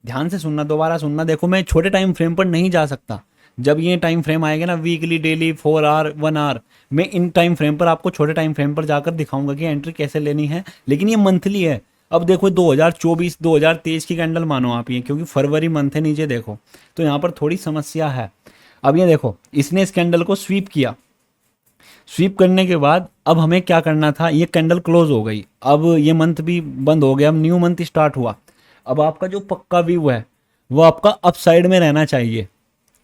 ध्यान से सुनना, दोबारा सुनना। देखो, मैं छोटे टाइम फ्रेम पर नहीं जा सकता। जब ये टाइम फ्रेम आएगा ना, वीकली, डेली, 4 आवर, 1 आवर, मैं इन टाइम फ्रेम पर आपको छोटे टाइम फ्रेम पर जाकर दिखाऊंगा कि एंट्री कैसे लेनी है। लेकिन ये मंथली है। अब देखो 2024 2023 की कैंडल मानो आप ये, क्योंकि फरवरी मंथ है, नीचे देखो तो यहाँ पर थोड़ी समस्या है। अब ये देखो इसने इस कैंडल को स्वीप किया, स्वीप करने के बाद अब हमें क्या करना था, ये कैंडल क्लोज हो गई, अब ये मंथ भी बंद हो गया, अब न्यू मंथ स्टार्ट हुआ। अब आपका जो पक्का व्यू है वो आपका अप साइड में रहना चाहिए,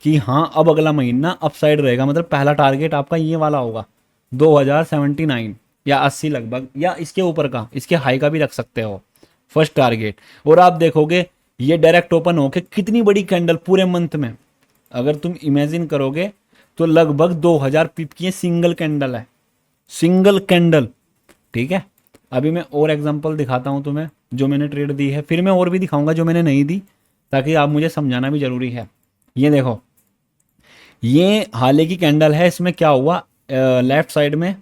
कि हाँ अब अगला महीना अप साइड रहेगा, मतलब पहला टारगेट आपका ये वाला होगा 2079 या 80 लगभग, या इसके ऊपर का, इसके हाई का भी रख सकते हो फर्स्ट टारगेट। और आप देखोगे ये डायरेक्ट ओपन होके कितनी बड़ी कैंडल पूरे मंथ में, अगर तुम इमेजिन करोगे तो लगभग 2000 पिप की सिंगल कैंडल है, सिंगल कैंडल। ठीक है, अभी मैं और एग्जांपल दिखाता हूं तुम्हें जो मैंने ट्रेड दी है, फिर मैं और भी दिखाऊंगा जो मैंने नहीं दी, ताकि आप मुझे समझाना भी जरूरी है। ये देखो ये हाल की कैंडल है, इसमें क्या हुआ, लेफ्ट साइड में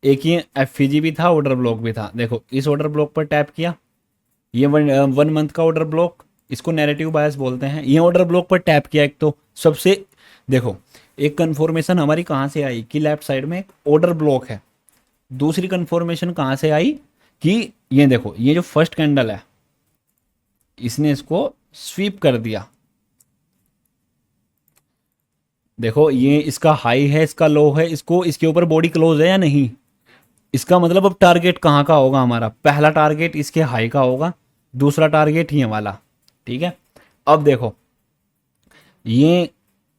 एक ये एफ भी था, ऑर्डर ब्लॉक भी था। देखो इस ऑर्डर ब्लॉक पर टैप किया, ये वन मंथ का ऑर्डर ब्लॉक, इसको नैरेटिव बायस बोलते हैं। ये ऑर्डर ब्लॉक पर टैप किया, एक तो सबसे देखो एक कंफर्मेशन हमारी कहाँ से आई कि लेफ्ट साइड में ऑर्डर ब्लॉक है, दूसरी कंफर्मेशन कहाँ से आई कि ये देखो ये जो फर्स्ट कैंडल है इसने इसको स्वीप कर दिया। देखो ये इसका हाई है, इसका लो है, इसको इसके ऊपर बॉडी क्लोज है या नहीं, इसका मतलब अब टारगेट कहाँ का होगा हमारा, पहला टारगेट इसके हाई का होगा, दूसरा टारगेट ये वाला। ठीक है, अब देखो ये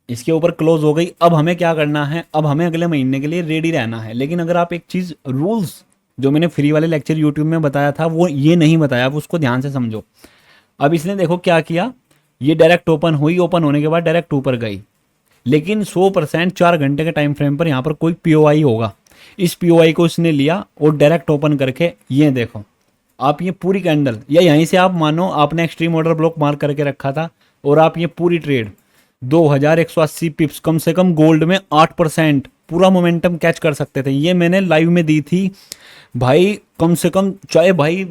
इसके ऊपर क्लोज हो गई, अब हमें क्या करना है, अब हमें अगले महीने के लिए रेडी रहना है। लेकिन अगर आप एक चीज़ रूल्स जो मैंने फ्री वाले लेक्चर यूट्यूब में बताया था वो ये नहीं बताया, आप उसको ध्यान से समझो। अब इसने देखो क्या किया, ये डायरेक्ट ओपन हुई, ओपन होने के बाद डायरेक्ट ऊपर गई, लेकिन 100% 4 घंटे के टाइम फ्रेम पर यहाँ पर कोई पीओआई होगा, इस पीओआई को इसने लिया और डायरेक्ट ओपन करके ये देखो आप ये पूरी कैंडल, या यहीं से आप मानो आपने एक्सट्रीम ऑर्डर ब्लॉक मार्क करके रखा था और आप ये पूरी ट्रेड 2180 पिप्स कम से कम गोल्ड में 8% पूरा मोमेंटम कैच कर सकते थे। ये मैंने लाइव में दी थी भाई, कम से कम चाहे भाई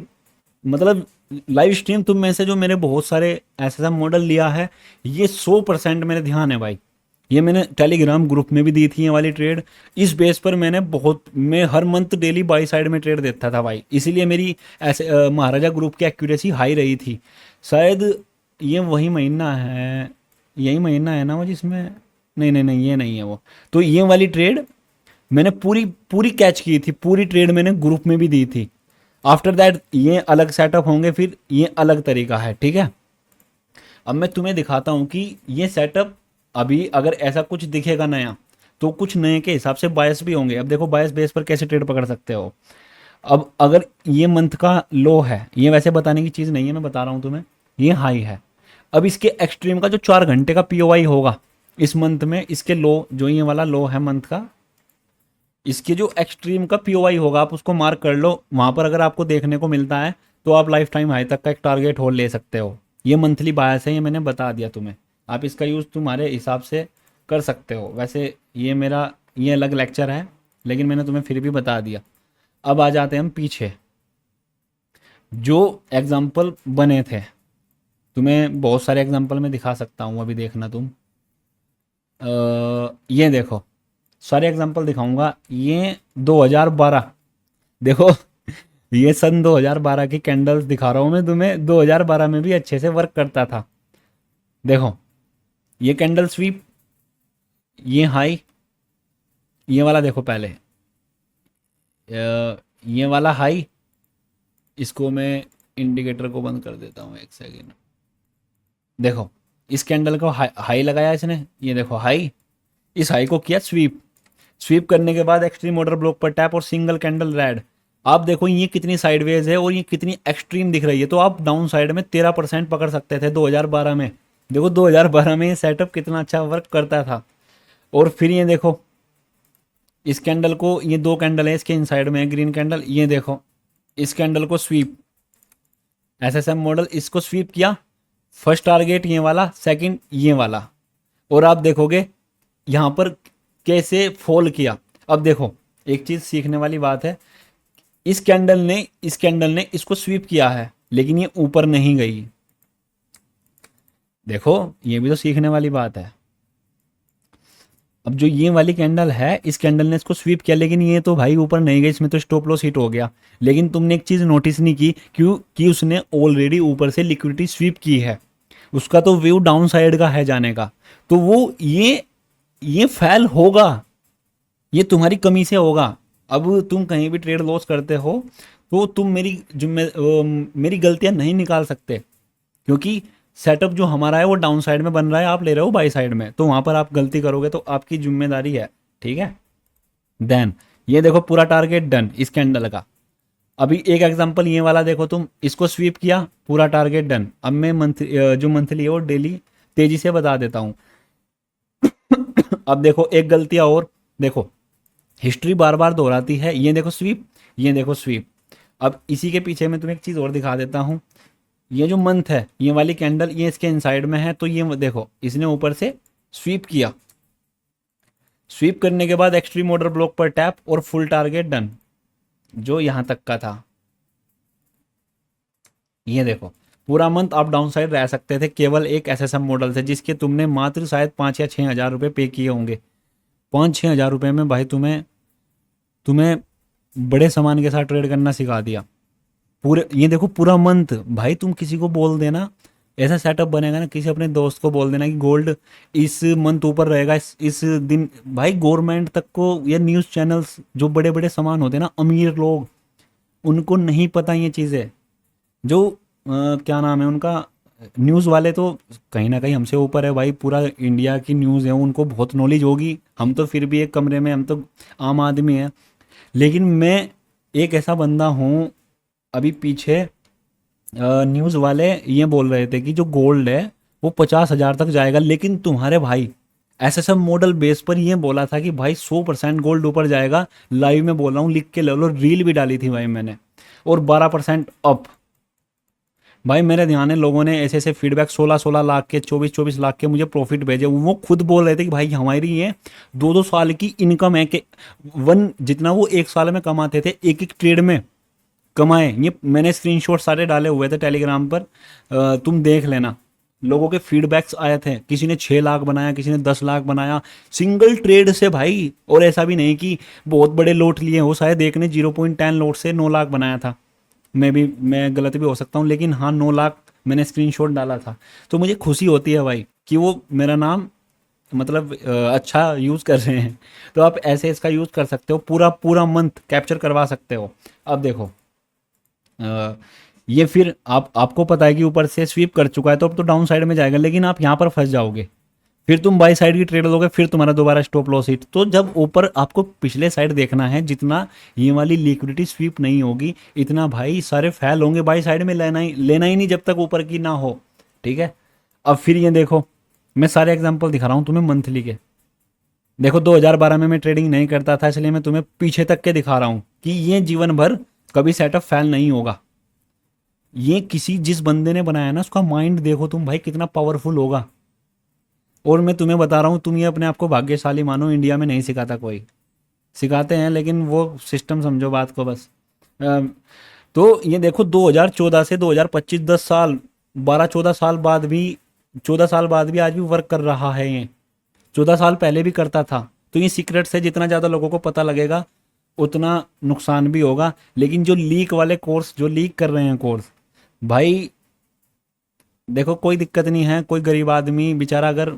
मतलब लाइव स्ट्रीम तुम में से जो मेरे बहुत सारे ऐसा मॉडल लिया है, ये 100% मेरे ध्यान है भाई। ये मैंने टेलीग्राम ग्रुप में भी दी थी ये वाली ट्रेड, इस बेस पर मैं हर मंथ डेली बाई साइड में ट्रेड देता था भाई, इसीलिए मेरी ऐसे महाराजा ग्रुप की एक्यूरेसी हाई रही थी। शायद ये वही महीना है, यही महीना है ना वो जिसमें, नहीं नहीं नहीं ये नहीं है वो। तो ये वाली ट्रेड मैंने पूरी पूरी कैच की थी, पूरी ट्रेड मैंने ग्रुप में भी दी थी। आफ्टर दैट ये अलग सेटअप होंगे, फिर ये अलग तरीका है। ठीक है, अब मैं तुम्हें दिखाता हूँ कि ये सेटअप अभी अगर ऐसा कुछ दिखेगा नया तो कुछ नए के हिसाब से बायस भी होंगे। अब देखो बायस बेस पर कैसे ट्रेड पकड़ सकते हो। अब अगर ये मंथ का लो है, ये वैसे बताने की चीज़ नहीं है, मैं बता रहा हूँ तुम्हें, ये हाई है। अब इसके एक्सट्रीम का जो 4 घंटे का पीओआई होगा इस मंथ में, इसके लो जो ये वाला लो है मंथ का, इसके जो एक्सट्रीम का पीओआई होगा आप उसको मार्क कर लो, वहां पर अगर आपको देखने को मिलता है तो आप लाइफ टाइम हाई तक का एक टारगेट होल्ड ले सकते हो। ये मंथली बायस है, ये मैंने बता दिया तुम्हें, आप इसका यूज़ तुम्हारे हिसाब से कर सकते हो। वैसे ये अलग लेक्चर है, लेकिन मैंने तुम्हें फिर भी बता दिया। अब आ जाते हैं हम पीछे, जो एग्जाम्पल बने थे, तुम्हें बहुत सारे एग्जाम्पल मैं दिखा सकता हूँ, अभी देखना तुम। ये देखो सारे एग्जांपल दिखाऊंगा। ये 2012 देखो ये सन 2012 की कैंडल्स दिखा रहा हूँ मैं तुम्हें, 2012 में भी अच्छे से वर्क करता था। देखो ये कैंडल स्वीप, ये हाई, ये वाला देखो पहले, ये वाला हाई, इसको मैं इंडिकेटर को बंद कर देता हूँ एक सेकेंड। देखो इस कैंडल को हाई लगाया इसने, ये देखो हाई, इस हाई को किया स्वीप, स्वीप करने के बाद एक्सट्रीम ऑर्डर ब्लॉक पर टैप और सिंगल कैंडल रेड। आप देखो ये कितनी साइडवेज है और ये कितनी एक्सट्रीम दिख रही है, तो आप डाउन साइड में 13% पकड़ सकते थे 2012 में। देखो 2012 में ये सेटअप कितना अच्छा वर्क करता था। और फिर ये देखो इस कैंडल को, ये दो कैंडल है इसके इनसाइड में ग्रीन कैंडल, ये देखो इस कैंडल को स्वीप, एसएसएम मॉडल इसको स्वीप किया, फर्स्ट टारगेट ये वाला, सेकंड ये वाला, और आप देखोगे यहाँ पर कैसे फॉल किया। अब देखो एक चीज सीखने वाली बात है, इस कैंडल ने इसको स्वीप किया है लेकिन ये ऊपर नहीं गई। देखो ये भी तो सीखने वाली बात है। अब जो ये वाली कैंडल है, इस कैंडल ने इसको स्वीप किया, लेकिन ये तो भाई ऊपर नहीं गई, इसमें तो स्टॉप लॉस हिट हो गया। लेकिन तुमने एक चीज़ नोटिस नहीं की, क्यों कि उसने ऑलरेडी ऊपर से लिक्विडिटी स्वीप की है, उसका तो व्यू डाउन साइड का है जाने का। तो वो ये फेल होगा, ये तुम्हारी कमी से होगा। अब तुम कहीं भी ट्रेड लॉस करते हो तो तुम मेरी गलतियां नहीं निकाल सकते, क्योंकि सेटअप जो हमारा है वो डाउन साइड में बन रहा है, आप ले रहे हो बाई साइड में, तो वहां पर आप गलती करोगे तो आपकी जिम्मेदारी है। ठीक है। देन ये देखो पूरा टारगेट डन इस कैंडल का। अभी एक एग्जांपल ये वाला देखो, तुम इसको स्वीप किया, पूरा टारगेट डन। अब मैं जो मंथली है वो डेली तेजी से बता देता हूँ। अब देखो एक गलतियां और, देखो हिस्ट्री बार बार दोहराती है। ये देखो स्वीप, ये देखो स्वीप। अब इसी के पीछे मैं तुम्हें एक चीज़ और दिखा देता हूँ। ये जो मंथ है, ये वाली कैंडल ये इसके इनसाइड में है, तो ये देखो इसने ऊपर से स्वीप किया, स्वीप करने के बाद एक्सट्रीम ऑर्डर ब्लॉक पर टैप और फुल टारगेट डन, जो यहां तक का था। ये देखो पूरा मंथ आप डाउन साइड रह सकते थे केवल एक एसएसएम मॉडल से, जिसके तुमने मात्र शायद 5 या 6 हज़ार रुपये पे किए होंगे। 5-6 हज़ार रुपये में भाई तुम्हें तुम्हें बड़े सामान के साथ ट्रेड करना सिखा दिया। पूरे ये देखो पूरा मंथ भाई, तुम किसी को बोल देना, ऐसा सेटअप बनेगा ना, किसी अपने दोस्त को बोल देना कि गोल्ड इस मंथ ऊपर रहेगा, इस दिन, भाई गवर्नमेंट तक को या न्यूज़ चैनल्स जो बड़े बड़े सामान होते हैं ना, अमीर लोग, उनको नहीं पता ये चीज़ें। जो क्या नाम है उनका, न्यूज़ वाले तो कहीं ना कहीं हमसे ऊपर है भाई, पूरा इंडिया की न्यूज़ है, उनको बहुत नॉलेज होगी। हम तो फिर भी एक कमरे में, हम तो आम आदमी हैं। लेकिन मैं एक ऐसा बंदा हूँ, अभी पीछे न्यूज़ वाले ये बोल रहे थे कि जो गोल्ड है वो 50 हज़ार तक जाएगा, लेकिन तुम्हारे भाई एसएसएम मॉडल बेस पर ये बोला था कि भाई 100% गोल्ड ऊपर जाएगा। लाइव में बोल रहा हूँ, लिख के ले लो, रील भी डाली थी भाई मैंने। और 12% अप। भाई मेरे ध्यान है, लोगों ने ऐसे ऐसे फीडबैक 16-16 लाख के, 24-24 लाख के मुझे प्रॉफिट भेजे। वो खुद बोल रहे थे कि भाई हमारी ये 2-2 साल की इनकम है, कि जितना वो एक साल में कमाते थे एक एक ट्रेड में कमाए। ये मैंने स्क्रीनशॉट सारे डाले हुए थे टेलीग्राम पर, तुम देख लेना। लोगों के फीडबैक्स आए थे, किसी ने 6 लाख बनाया, किसी ने 10 लाख बनाया सिंगल ट्रेड से भाई। और ऐसा भी नहीं कि बहुत बड़े लोट लिए हो, शायद एक ने 0.10 लोट से 9 लाख बनाया था। मैं गलत भी हो सकता हूँ, लेकिन हाँ 9 लाख मैंने स्क्रीनशॉट डाला था। तो मुझे खुशी होती है भाई कि वो मेरा नाम मतलब अच्छा यूज़ कर रहे हैं। तो आप ऐसे इसका यूज़ कर सकते हो, पूरा पूरा मंथ कैप्चर करवा सकते हो। अब देखो ये फिर आपको पता है कि ऊपर से स्वीप कर चुका है, तो अब तो डाउन साइड में जाएगा, लेकिन आप यहाँ पर फंस जाओगे। फिर तुम बाई साइड की ट्रेड लोगे, फिर तुम्हारा दोबारा स्टॉप लॉस हिट। तो जब ऊपर आपको पिछले साइड देखना है, जितना ये वाली लिक्विडिटी स्वीप नहीं होगी, इतना भाई सारे फैल होंगे बाई साइड में, लेना ही नहीं जब तक ऊपर की ना हो। ठीक है। अब फिर ये देखो, मैं सारे एग्जांपल दिखा रहा हूँ तुम्हें मंथली के। देखो 2012 में मैं ट्रेडिंग नहीं करता था, इसलिए मैं तुम्हें पीछे तक के दिखा रहा हूँ कि ये जीवन भर कभी सेटअप फेल नहीं होगा। ये किसी जिस बंदे ने बनाया ना, उसका माइंड देखो तुम भाई कितना पावरफुल होगा। और मैं तुम्हें बता रहा हूँ, तुम ये अपने आप को भाग्यशाली मानो, इंडिया में नहीं सिखाता कोई। सिखाते हैं लेकिन वो सिस्टम समझो बात को बस। तो ये देखो 2014 से 2025, 10 साल, 12-14 साल बाद भी, 14 साल बाद भी आज भी वर्क कर रहा है ये। 14 साल पहले भी करता था। तो ये सीक्रेट से जितना ज़्यादा लोगों को पता लगेगा उतना नुकसान भी होगा। लेकिन जो लीक वाले कोर्स, जो लीक कर रहे हैं कोर्स, भाई देखो कोई दिक्कत नहीं है, कोई गरीब आदमी बेचारा अगर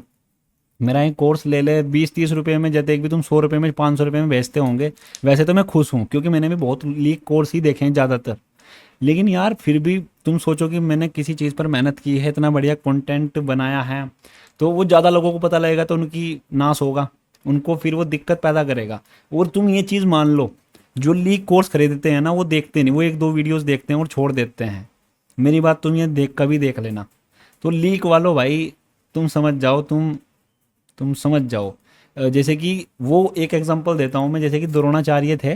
मेरा एक कोर्स ले ले 20-30 रुपए में, जैसे एक भी तुम 100 रुपये में, 500 रुपये में बेचते होंगे, वैसे तो मैं खुश हूँ, क्योंकि मैंने भी बहुत लीक कोर्स ही देखे हैं ज़्यादातर। लेकिन यार फिर भी तुम सोचो कि मैंने किसी चीज़ पर मेहनत की है, इतना बढ़िया कंटेंट बनाया है, तो वो ज़्यादा लोगों को पता लगेगा तो उनकी नाश होगा, उनको फिर वो दिक्कत पैदा करेगा। और तुम ये चीज़ मान लो, जो लीक कोर्स खरीदते हैं ना, वो देखते नहीं, वो 1-2 वीडियोस देखते हैं और छोड़ देते हैं। मेरी बात तुम ये कभी देख लेना। तो लीक वालों भाई, तुम समझ जाओ, तुम समझ जाओ। जैसे कि वो एक एग्जांपल देता हूँ मैं, जैसे कि द्रोणाचार्य थे,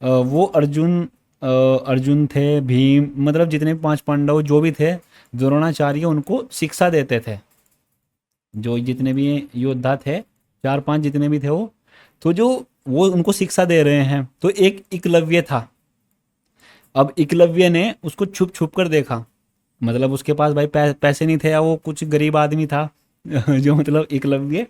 वो अर्जुन थे, भीम, मतलब जितने भी 5 पांडव जो भी थे, द्रोणाचार्य उनको शिक्षा देते थे। जो जितने भी योद्धा थे, 4-5 जितने भी थे वो, तो जो वो उनको शिक्षा दे रहे हैं, तो एक एकलव्य था। अब एकलव्य ने उसको छुप छुप कर देखा, मतलब उसके पास भाई पैसे नहीं थे, या वो कुछ गरीब आदमी था जो मतलब एकलव्य।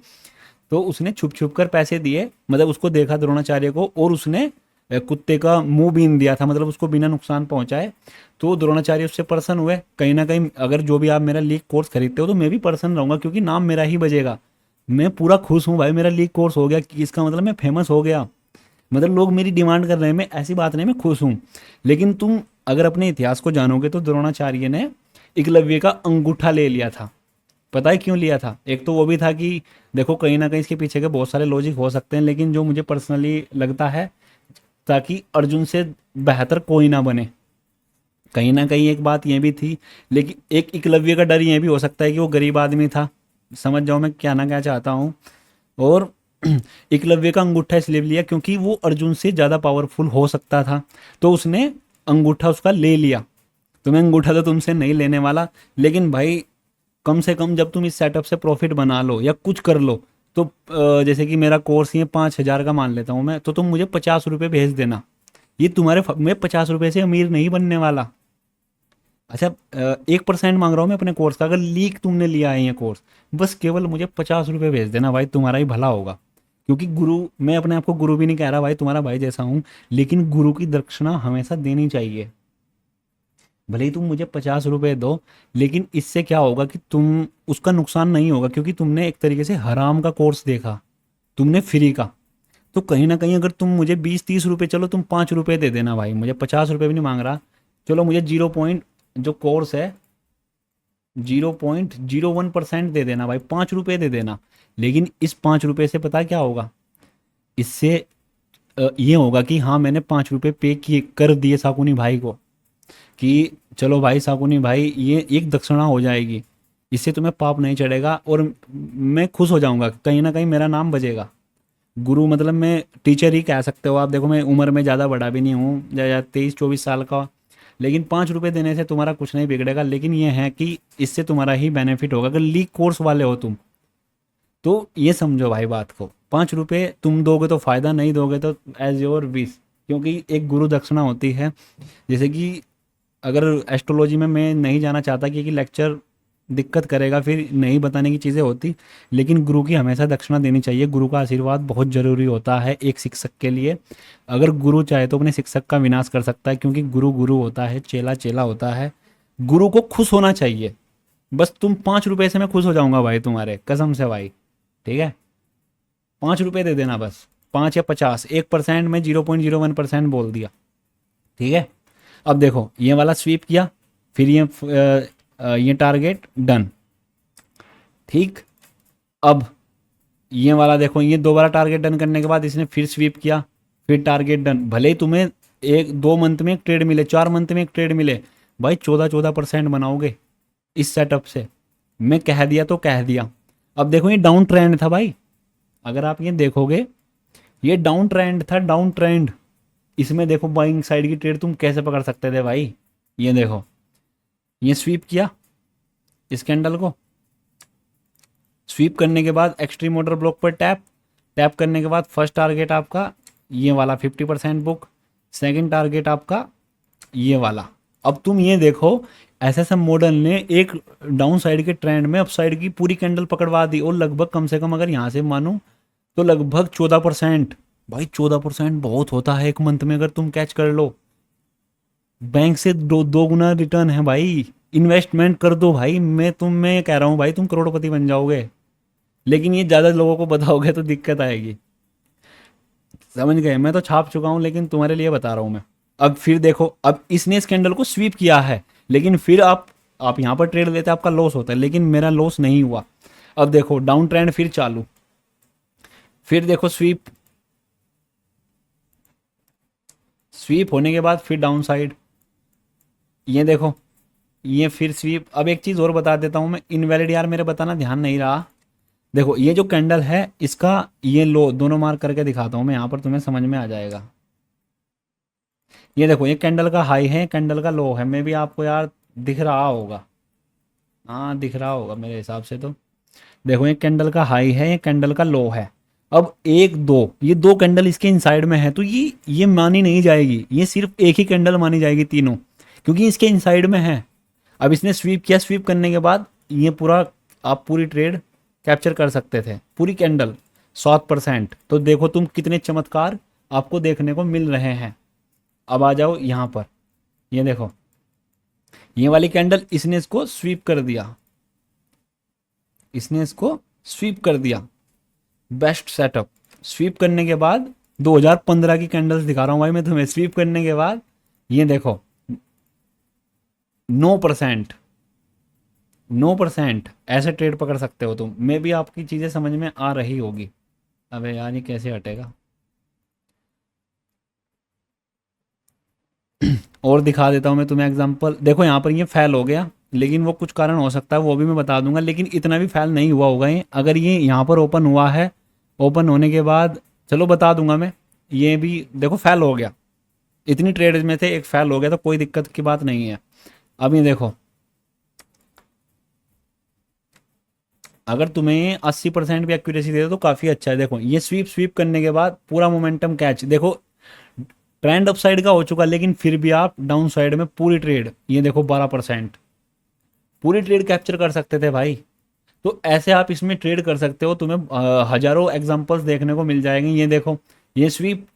तो उसने छुप छुप कर पैसे दिए, मतलब उसको देखा द्रोणाचार्य को, और उसने कुत्ते का मुंह बीन दिया था, मतलब उसको बिना नुकसान पहुंचाए। तो द्रोणाचार्य उससे प्रसन्न हुए। कहीं ना कहीं अगर जो भी आप मेरा लीग कोर्स खरीदते हो तो मैं भी प्रसन्न रहूंगा, क्योंकि नाम मेरा ही बजेगा। मैं पूरा खुश हूँ भाई, मेरा लीग कोर्स हो गया, कि इसका मतलब मैं फेमस हो गया, मतलब लोग मेरी डिमांड कर रहे हैं। मैं ऐसी बात नहीं, मैं खुश हूँ। लेकिन तुम अगर अपने इतिहास को जानोगे तो द्रोणाचार्य ने एकलव्य का अंगूठा ले लिया था। पता है क्यों लिया था? एक तो वो भी था कि देखो, कहीं ना कहीं इसके पीछे के बहुत सारे लॉजिक हो सकते हैं, लेकिन जो मुझे पर्सनली लगता है, ताकि अर्जुन से बेहतर कोई ना बने। कहीं ना कहीं एक बात ये भी थी, लेकिन एक एकलव्य का डर ये भी हो सकता है कि वो गरीब आदमी था। समझ जाओ मैं क्या ना क्या चाहता हूँ। और एकलव्य का अंगूठा इसलिए लिया क्योंकि वो अर्जुन से ज़्यादा पावरफुल हो सकता था, तो उसने अंगूठा उसका ले लिया। तो मैं अंगूठा तो तुमसे नहीं लेने वाला, लेकिन भाई कम से कम जब तुम इस सेटअप से प्रॉफिट बना लो या कुछ कर लो, तो जैसे कि मेरा कोर्स ये 5,000 का मान लेता हूँ मैं, तो तुम मुझे 50 रुपये भेज देना। ये मैं 50 रुपये से अमीर नहीं बनने वाला। अच्छा, 1% मांग रहा हूँ मैं अपने कोर्स का। अगर लीक तुमने लिया है ये कोर्स, बस केवल मुझे 50 रुपये भेज देना भाई, तुम्हारा ही भला होगा। क्योंकि गुरु, मैं अपने आप को गुरु भी नहीं कह रहा भाई, तुम्हारा भाई जैसा हूँ, लेकिन गुरु की दक्षिणा हमेशा देनी चाहिए। भले ही तुम मुझे 50 रुपये दो, लेकिन इससे क्या होगा कि तुम, उसका नुकसान नहीं होगा, क्योंकि तुमने एक तरीके से हराम का कोर्स देखा, तुमने फ्री का। तो कहीं ना कहीं अगर तुम मुझे 20-30 रुपये, चलो तुम 5 रुपये दे देना भाई, मुझे 50 रुपये भी नहीं मांग रहा। चलो मुझे 0 पॉइंट, जो कोर्स है 0.01% दे देना भाई, 5 रुपये दे देना। लेकिन इस 5 रुपये से पता क्या होगा? इससे ये होगा कि हाँ, मैंने 5 रुपये पे किए, कर दिए शाकुनी भाई को, कि चलो भाई शाकुनी भाई, ये एक दक्षिणा हो जाएगी, इससे तुम्हें पाप नहीं चढ़ेगा, और मैं खुश हो जाऊंगा, कहीं ना कहीं मेरा नाम बजेगा। गुरु मतलब मैं टीचर ही कह सकते हो आप। देखो मैं उम्र में ज़्यादा बड़ा भी नहीं हूँ, 23-24 साल का। लेकिन 5 रुपये देने से तुम्हारा कुछ नहीं बिगड़ेगा, लेकिन ये है कि इससे तुम्हारा ही बेनिफिट होगा। अगर लीग कोर्स वाले हो तुम, तो ये समझो भाई बात को, 5 रुपये तुम दोगे तो फ़ायदा, नहीं दोगे तो एज योर विश। क्योंकि एक गुरु दक्षिणा होती है। जैसे कि अगर एस्ट्रोलॉजी में मैं नहीं जाना चाहता, क्योंकि लेक्चर दिक्कत करेगा, फिर नहीं बताने की चीज़ें होती, लेकिन गुरु की हमेशा दक्षिणा देनी चाहिए। गुरु का आशीर्वाद बहुत ज़रूरी होता है एक शिक्षक के लिए। अगर गुरु चाहे तो अपने शिक्षक का विनाश कर सकता है, क्योंकि गुरु गुरु होता है, चेला चेला होता है। गुरु को खुश होना चाहिए। बस तुम 5 रुपये से मैं खुश हो जाऊंगा भाई, तुम्हारे कसम से भाई। ठीक है, 5 रुपये दे देना बस, 5 या 50, 1% में 0.01% बोल दिया। ठीक है, अब देखो ये वाला स्वीप किया, फिर ये टारगेट डन। ठीक, अब ये वाला देखो, ये दोबारा टारगेट डन करने के बाद इसने फिर स्वीप किया, फिर टारगेट डन। भले ही तुम्हें 1-2 मंथ में एक ट्रेड मिले, 4 मंथ में एक ट्रेड मिले, भाई 14% बनाओगे इस सेटअप से। मैं कह दिया तो कह दिया। अब देखो ये डाउन ट्रेंड था भाई, अगर आप ये देखोगे, ये डाउन ट्रेंड था, डाउन ट्रेंड। इसमें देखो बाइंग साइड की ट्रेड तुम कैसे पकड़ सकते थे भाई? ये देखो, ये स्वीप किया इस कैंडल को, स्वीप करने के बाद एक्सट्रीम ऑर्डर ब्लॉक पर टैप, टैप करने के बाद फर्स्ट टारगेट आपका ये वाला 50% बुक, सेकंड टारगेट आपका ये वाला। अब तुम ये देखो, एसएसएम मॉडल ने एक डाउन साइड के ट्रेंड में अप साइड की पूरी कैंडल पकड़वा दी, और लगभग कम से कम अगर यहाँ से मानूं तो लगभग 14%। भाई 14% बहुत होता है एक मंथ में, अगर तुम कैच कर लो। बैंक से दो गुना रिटर्न है भाई। इन्वेस्टमेंट कर दो भाई, मैं कह रहा हूँ भाई, तुम करोड़पति बन जाओगे। लेकिन ये ज़्यादा लोगों को बताओगे तो दिक्कत आएगी। समझ गए? मैं तो छाप चुका हूँ, लेकिन तुम्हारे लिए बता रहा हूँ मैं। अब फिर देखो, अब इसने इस कैंडल को स्वीप किया है, लेकिन फिर आप यहाँ पर ट्रेड लेते आपका लॉस होता है, लेकिन मेरा लॉस नहीं हुआ। अब देखो डाउन ट्रेंड फिर चालू, फिर देखो स्वीप, स्वीप होने के बाद फिर डाउन साइड, ये देखो, ये फिर स्वीप। अब एक चीज़ और बता देता हूँ मैं, इनवैलिड यार मेरे बताना ध्यान नहीं रहा। देखो ये जो कैंडल है, इसका ये लो दोनों मार्क करके दिखाता हूँ मैं यहाँ पर, तुम्हें समझ में आ जाएगा। ये देखो, ये कैंडल का हाई है, कैंडल का लो है, मे भी आपको यार दिख रहा होगा। हाँ दिख रहा होगा मेरे हिसाब से तो। देखो ये कैंडल का हाई है, ये कैंडल का लो है। अब एक दो, ये दो कैंडल इसके इनसाइड में है, तो ये मानी नहीं जाएगी, ये सिर्फ एक ही कैंडल मानी जाएगी तीनों, क्योंकि इसके इनसाइड में है। अब इसने स्वीप किया, स्वीप करने के बाद ये पूरा, आप पूरी ट्रेड कैप्चर कर सकते थे, पूरी कैंडल। 7%। तो देखो तुम कितने चमत्कार आपको देखने को मिल रहे हैं। अब आ जाओ यहाँ पर, ये देखो ये वाली कैंडल इसने इसको स्वीप कर दिया, इसने इसको स्वीप कर दिया। Best setup. स्वीप करने के बाद 2015 की कैंडल्स दिखा रहा हूँ भाई मैं तुम्हें। स्वीप करने के बाद ये देखो 9%, 9% ऐसे ट्रेड पकड़ सकते हो तुम। मे भी आपकी चीज़ें समझ में आ रही होगी। अबे यार ये कैसे हटेगा। और दिखा देता हूँ मैं तुम्हें एग्जांपल। देखो यहाँ पर ये फेल हो गया, लेकिन वो कुछ कारण हो सकता है, वो भी मैं बता दूंगा। लेकिन इतना भी फेल नहीं हुआ होगा ये। अगर ये यहाँ पर ओपन हुआ है, ओपन होने के बाद चलो बता दूंगा मैं, ये भी देखो फेल हो गया। इतनी ट्रेड में से एक फेल हो गया तो कोई दिक्कत की बात नहीं है। अब ये देखो, अगर तुम्हें 80% भी एक्यूरेसी दे दो तो काफ़ी अच्छा है। देखो ये स्वीप स्वीप करने के बाद पूरा मोमेंटम कैच। देखो ट्रेंड अप साइड का हो चुका, लेकिन फिर भी आप डाउन साइड में पूरी ट्रेड, ये देखो 12%, पूरी ट्रेड कैप्चर कर सकते थे भाई। तो ऐसे आप इसमें ट्रेड कर सकते हो। तुम्हें हजारों एग्जांपल्स देखने को मिल जाएंगे। ये देखो ये स्वीप,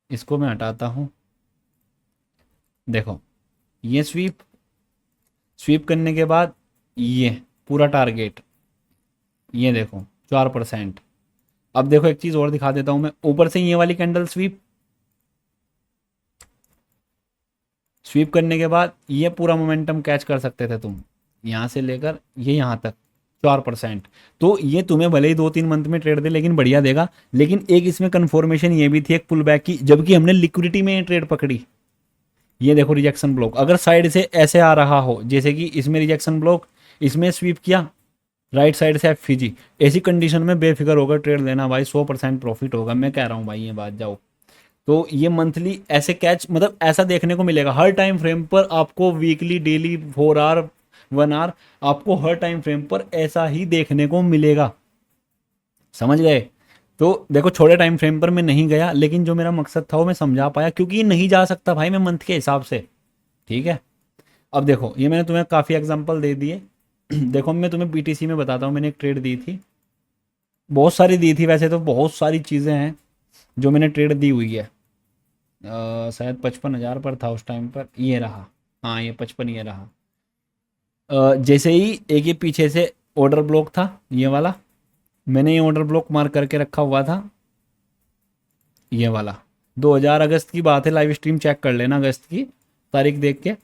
इसको मैं हटाता हूँ। देखो ये स्वीप, स्वीप करने के बाद ये पूरा टारगेट, ये देखो 4%। अब देखो एक चीज़ और दिखा देता हूँ मैं। ऊपर से ये वाली कैंडल स्वीप, स्वीप करने के बाद ये पूरा मोमेंटम कैच कर सकते थे तुम, यहाँ से लेकर ये यहाँ तक 4%। तो ये तुम्हें भले ही 2-3 मंथ में ट्रेड दे, लेकिन बढ़िया देगा। लेकिन एक इसमें कन्फर्मेशन ये भी थी एक पुल बैक की, जबकि हमने लिक्विडिटी में ये ट्रेड पकड़ी। ये देखो रिजेक्शन ब्लॉक, अगर साइड से ऐसे आ रहा हो, जैसे कि इसमें रिजेक्शन ब्लॉक, इसमें स्वीप किया राइट साइड से एफजी, ऐसी कंडीशन में बेफिक्र होकर ट्रेड लेना भाई, 100% प्रॉफिट होगा। मैं कह रहा हूँ भाई ये बात। जाओ तो ये मंथली ऐसे कैच, मतलब ऐसा देखने को मिलेगा हर टाइम फ्रेम पर आपको। वीकली, डेली, 4 आवर, 1 आवर, आपको हर टाइम फ्रेम पर ऐसा ही देखने को मिलेगा। समझ गए। तो देखो छोटे टाइम फ्रेम पर मैं नहीं गया, लेकिन जो मेरा मकसद था वो मैं समझा पाया, क्योंकि ये नहीं जा सकता भाई मैं मंथ के हिसाब से। ठीक है। अब देखो ये मैंने तुम्हें काफ़ी एग्जांपल दे दिए। देखो मैं तुम्हें बीटीसी में बताता हूँ। मैंने एक ट्रेड दी थी, बहुत सारी दी थी वैसे तो, बहुत सारी चीज़ें हैं जो मैंने ट्रेड दी हुई है। शायद 55,000 पर था उस टाइम पर। ये रहा, हाँ ये 55 ये रहा। जैसे ही एक ये पीछे से ऑर्डर ब्लॉक था ये वाला, मैंने ये ऑर्डर ब्लॉक मार्क करके रखा हुआ था, ये वाला 2000 अगस्त की बात है। लाइव स्ट्रीम चेक कर लेना अगस्त की तारीख देख के।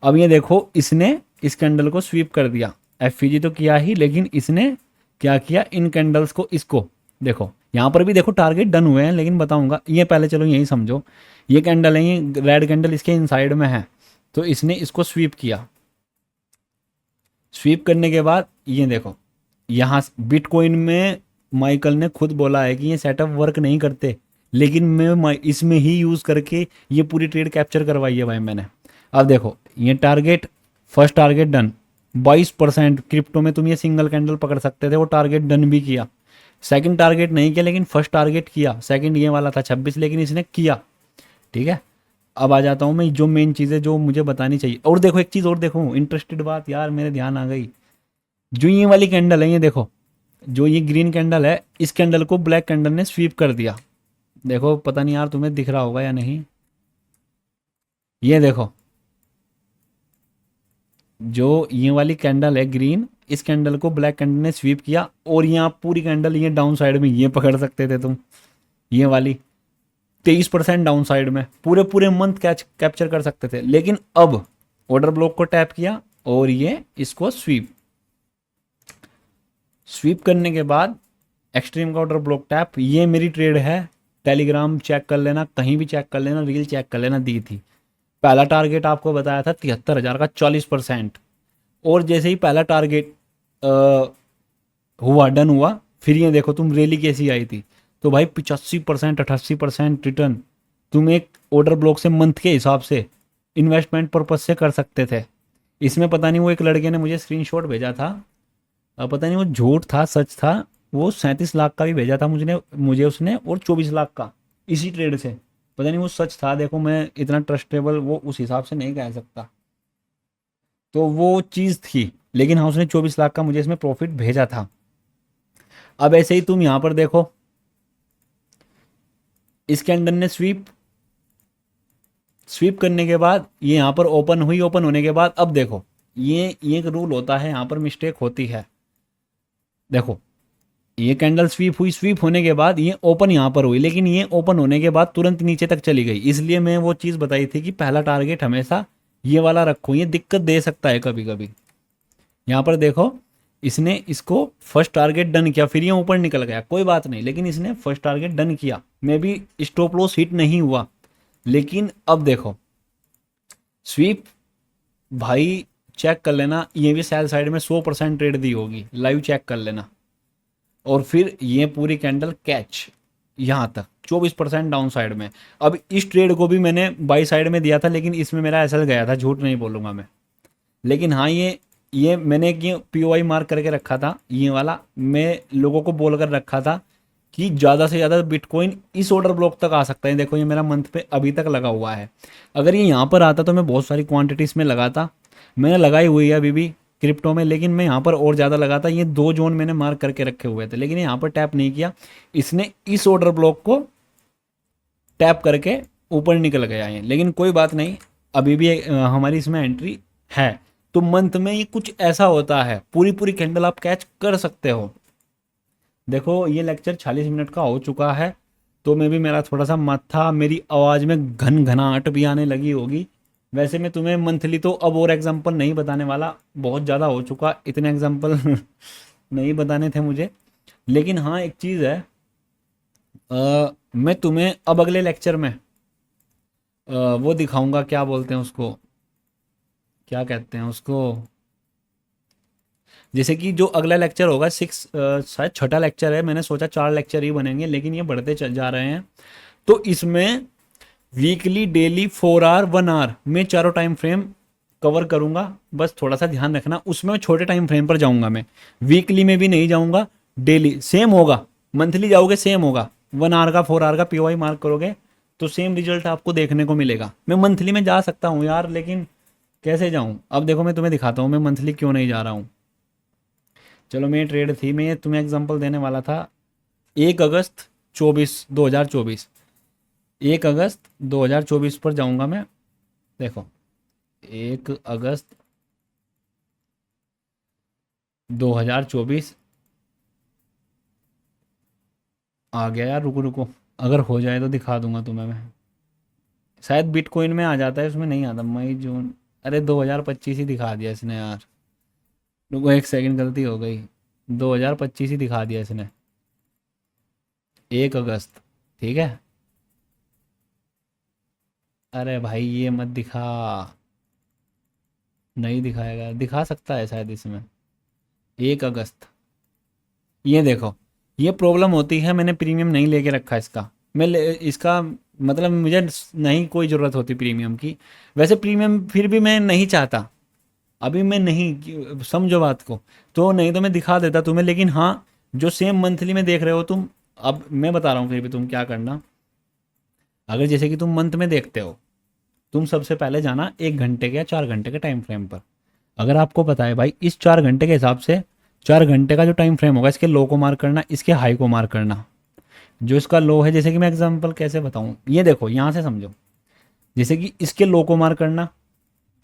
अब ये देखो इसने इस कैंडल को स्वीप कर दिया। एफजी तो किया ही, लेकिन इसने क्या किया, इन कैंडल्स को, इसको देखो यहाँ पर भी देखो टारगेट डन हुए हैं, लेकिन बताऊंगा। ये पहले चलो यही समझो, ये कैंडल है, ये रेड कैंडल इसके इनसाइड में है, तो इसने इसको स्वीप किया। स्वीप करने के बाद ये देखो यहाँ बिटकॉइन में माइकल ने खुद बोला है कि ये सेटअप वर्क नहीं करते, लेकिन मैं इसमें ही यूज़ करके ये पूरी ट्रेड कैप्चर करवाई है भाई मैंने। अब देखो ये target, first target done 22%। Crypto में तुम ये सिंगल कैंडल पकड़ सकते थे, वो टारगेट डन भी किया। सेकंड टारगेट नहीं किया, लेकिन फर्स्ट टारगेट किया। सेकंड ये वाला था 26, लेकिन इसने किया। ठीक है। अब आ जाता हूँ मैं जो मेन चीज़ है जो मुझे बतानी चाहिए। और देखो एक चीज़ और देखो, इंटरेस्टेड बात यार मेरे ध्यान आ गई। जो ये वाली कैंडल है, ये देखो जो ये ग्रीन कैंडल है, इस कैंडल को ब्लैक कैंडल ने स्वीप कर दिया। देखो पता नहीं यार तुम्हें दिख रहा होगा या नहीं। ये देखो जो ये वाली कैंडल है ग्रीन, इस कैंडल को ब्लैक कैंडल ने स्वीप किया, और यहाँ पूरी कैंडल ये डाउन साइड में ये पकड़ सकते थे तुम। ये वाली 23% डाउन साइड में पूरे पूरे मंथ कैप्चर कर सकते थे। लेकिन अब ऑर्डर ब्लॉक को टैप किया और ये इसको स्वीप, स्वीप करने के बाद एक्सट्रीम का ऑर्डर ब्लॉक टैप। ये मेरी ट्रेड है, टेलीग्राम चेक कर लेना, कहीं भी चेक कर लेना, रील चेक कर लेना, दी थी। पहला टारगेट आपको बताया था 73,000 का, 40%। और जैसे ही पहला टारगेट हुआ, डन हुआ, फिर ये देखो तुम रैली कैसी आई थी। तो भाई 85%, 88% रिटर्न तुम एक ऑर्डर ब्लॉक से मंथ के हिसाब से इन्वेस्टमेंट पर्पज से कर सकते थे। इसमें पता नहीं वो एक लड़के ने मुझे स्क्रीनशॉट भेजा था, पता नहीं वो झूठ था सच था, वो 37 लाख का भी भेजा था मुझे उसने, और 24 लाख का इसी ट्रेड से। पता नहीं वो सच था। देखो मैं इतना ट्रस्टेबल वो उस हिसाब से नहीं कह सकता, तो वो चीज़ थी। लेकिन हाँ उसने 24 लाख का मुझे इसमें प्रॉफिट भेजा था। अब ऐसे ही तुम यहाँ पर देखो, इस कैंडल ने स्वीप स्वीप करने के बाद ये यहाँ पर ओपन हुई, ओपन होने के बाद अब देखो, ये एक रूल होता है, यहाँ पर मिस्टेक होती है। देखो ये कैंडल स्वीप हुई, स्वीप होने के बाद ये ओपन यहाँ पर हुई, लेकिन ये ओपन होने के बाद तुरंत नीचे तक चली गई। इसलिए मैं वो चीज़ बताई थी कि पहला टारगेट हमेशा ये वाला रखो, ये दिक्कत दे सकता है कभी कभी। यहाँ पर देखो, इसने इसको फर्स्ट टारगेट डन किया, फिर ये ऊपर निकल गया, कोई बात नहीं, लेकिन इसने फर्स्ट टारगेट डन किया, मे भी स्टॉप लॉस हिट नहीं हुआ। लेकिन अब देखो स्वीप, भाई चेक कर लेना, ये भी सेल साइड में 100% ट्रेड दी होगी, लाइव चेक कर लेना। और फिर ये पूरी कैंडल कैच यहाँ तक 24% डाउन साइड में। अब इस ट्रेड को भी मैंने बाई साइड में दिया था, लेकिन इसमें मेरा एसएल गया था, झूठ नहीं बोलूँगा मैं। लेकिन हाँ, ये मैंने ये पीओआई मार्क करके रखा था, ये वाला मैं लोगों को बोल कर रखा था कि ज़्यादा से ज़्यादा बिटकॉइन इस ऑर्डर ब्लॉक तक आ सकता है। देखो ये मेरा मंथ पे अभी तक लगा हुआ है। अगर ये यहाँ पर आता तो मैं बहुत सारी क्वांटिटीज़ में लगाता, मैंने लगाई हुई है अभी भी क्रिप्टो में, लेकिन मैं यहाँ पर और ज़्यादा लगाता। ये 2 जोन मैंने मार्क करके रखे हुए थे, लेकिन यहाँ पर टैप नहीं किया, इसने इस ऑर्डर ब्लॉक को टैप करके ऊपर निकल गया है। लेकिन कोई बात नहीं, अभी भी हमारी इसमें एंट्री है। तो मंथ में ये कुछ ऐसा होता है, पूरी पूरी कैंडल आप कैच कर सकते हो। देखो ये लेक्चर 40 मिनट का हो चुका है, तो मैं भी, मेरा थोड़ा सा माथा, मेरी आवाज़ में घनघनाहट भी आने लगी होगी। वैसे मैं तुम्हें मंथली तो अब और एग्जांपल नहीं बताने वाला, बहुत ज़्यादा हो चुका, इतने एग्जांपल नहीं बताने थे मुझे। लेकिन हाँ एक चीज़ है, मैं तुम्हें अब अगले लेक्चर में वो दिखाऊंगा, क्या बोलते हैं उसको, क्या कहते हैं उसको, जैसे कि जो अगला लेक्चर होगा 6, शायद छठा लेक्चर है, मैंने सोचा 4 लेक्चर ही बनेंगे, लेकिन ये बढ़ते जा रहे हैं। तो इसमें वीकली, डेली, 4 आवर, 1 आवर में चारों टाइम फ्रेम कवर करूंगा। बस थोड़ा सा ध्यान रखना, उसमें छोटे टाइम फ्रेम पर जाऊंगा मैं, वीकली में भी नहीं जाऊंगा, डेली सेम होगा, मंथली जाओगे सेम होगा, 1 आवर का, 4 आवर का पीओआई मार्क करोगे तो सेम रिजल्ट आपको देखने को मिलेगा। मैं मंथली में जा सकता हूँ यार, लेकिन कैसे जाऊँ? अब देखो मैं तुम्हें दिखाता हूँ मैं मंथली क्यों नहीं जा रहा हूँ। चलो मैं ट्रेड थी, मैं तुम्हें एग्जांपल देने वाला था, 1 अगस्त 2024, 1 अगस्त 2024 पर जाऊंगा मैं। देखो 1 अगस्त 2024 आ गया यार, रुको रुको, अगर हो जाए तो दिखा दूंगा तुम्हें मैं। शायद बिटकॉइन में आ जाता है, उसमें नहीं आता, मई जून, अरे 2025 ही दिखा दिया इसने यार, रुको एक सेकंड, गलती हो गई, 2025 ही दिखा दिया इसने, 1 अगस्त, ठीक है। अरे भाई ये मत दिखा, नहीं दिखाएगा, दिखा सकता है शायद इसमें, 1 अगस्त, ये देखो, ये प्रॉब्लम होती है, मैंने प्रीमियम नहीं लेके रखा इसका, इसका मतलब मुझे नहीं कोई ज़रूरत होती प्रीमियम की। वैसे प्रीमियम फिर भी मैं नहीं चाहता, अभी मैं नहीं, समझो बात को, तो नहीं तो मैं दिखा देता तुम्हें। लेकिन हाँ, जो सेम मंथली में देख रहे हो तुम, अब मैं बता रहा हूँ फिर भी तुम क्या करना। अगर जैसे कि तुम मंथ में देखते हो, तुम सबसे पहले जाना 1 घंटे के या 4 घंटे के टाइम फ्रेम पर। अगर आपको पता है भाई इस 4 घंटे के हिसाब से, 4 घंटे का जो टाइम फ्रेम होगा, इसके लो को मार्क करना, इसके हाई को मार्क करना। जो इसका लो है, जैसे कि मैं एग्जांपल कैसे बताऊं, ये देखो यहाँ से समझो, जैसे कि इसके लो को मार्क करना,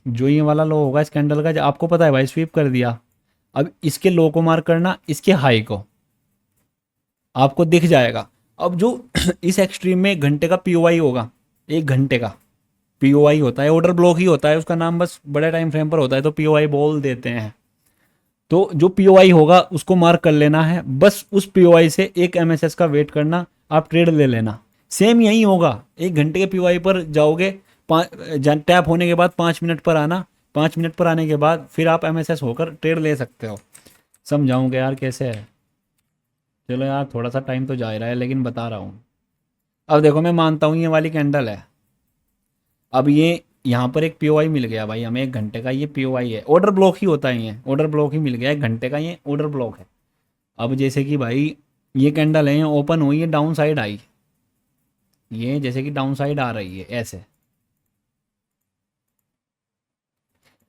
जो ये वाला लो होगा इस कैंडल का, जो आपको पता है भाई स्वीप कर दिया, अब इसके लो को मार्क करना, इसके हाई को, आपको दिख जाएगा। अब जो इस एक्सट्रीम में 1 घंटे का पीओआई होगा, 1 घंटे का पीओआई होता है, ऑर्डर ब्लॉक ही होता है उसका नाम, बस बड़े टाइम फ्रेम पर होता है तो पीओआई बोल देते हैं। तो जो पीओआई होगा उसको मार्क कर लेना है, बस उस पीओआई से एक एमएसएस का वेट करना, आप ट्रेड ले लेना। सेम यही होगा, 1 घंटे के पीओआई पर जाओगे, टैप होने के बाद 5 मिनट पर आना, 5 मिनट पर आने के बाद फिर आप एमएसएस होकर ट्रेड ले सकते हो। समझाऊंगा यार कैसे है, चलो यार थोड़ा सा टाइम तो जा ही रहा है, लेकिन बता रहा हूँ। अब देखो मैं मानता हूँ ये वाली कैंडल है, अब ये यहाँ पर एक पीओआई मिल गया भाई हमें, 1 घंटे का, ये पीओआई है, ऑर्डर ब्लॉक ही होता है, ये ऑर्डर ब्लॉक ही मिल गया, 1 घंटे का ये ऑर्डर ब्लॉक है। अब जैसे कि भाई ये कैंडल है, ये ओपन हुई, ये डाउन साइड आई, ये जैसे कि डाउन साइड आ रही है ऐसे,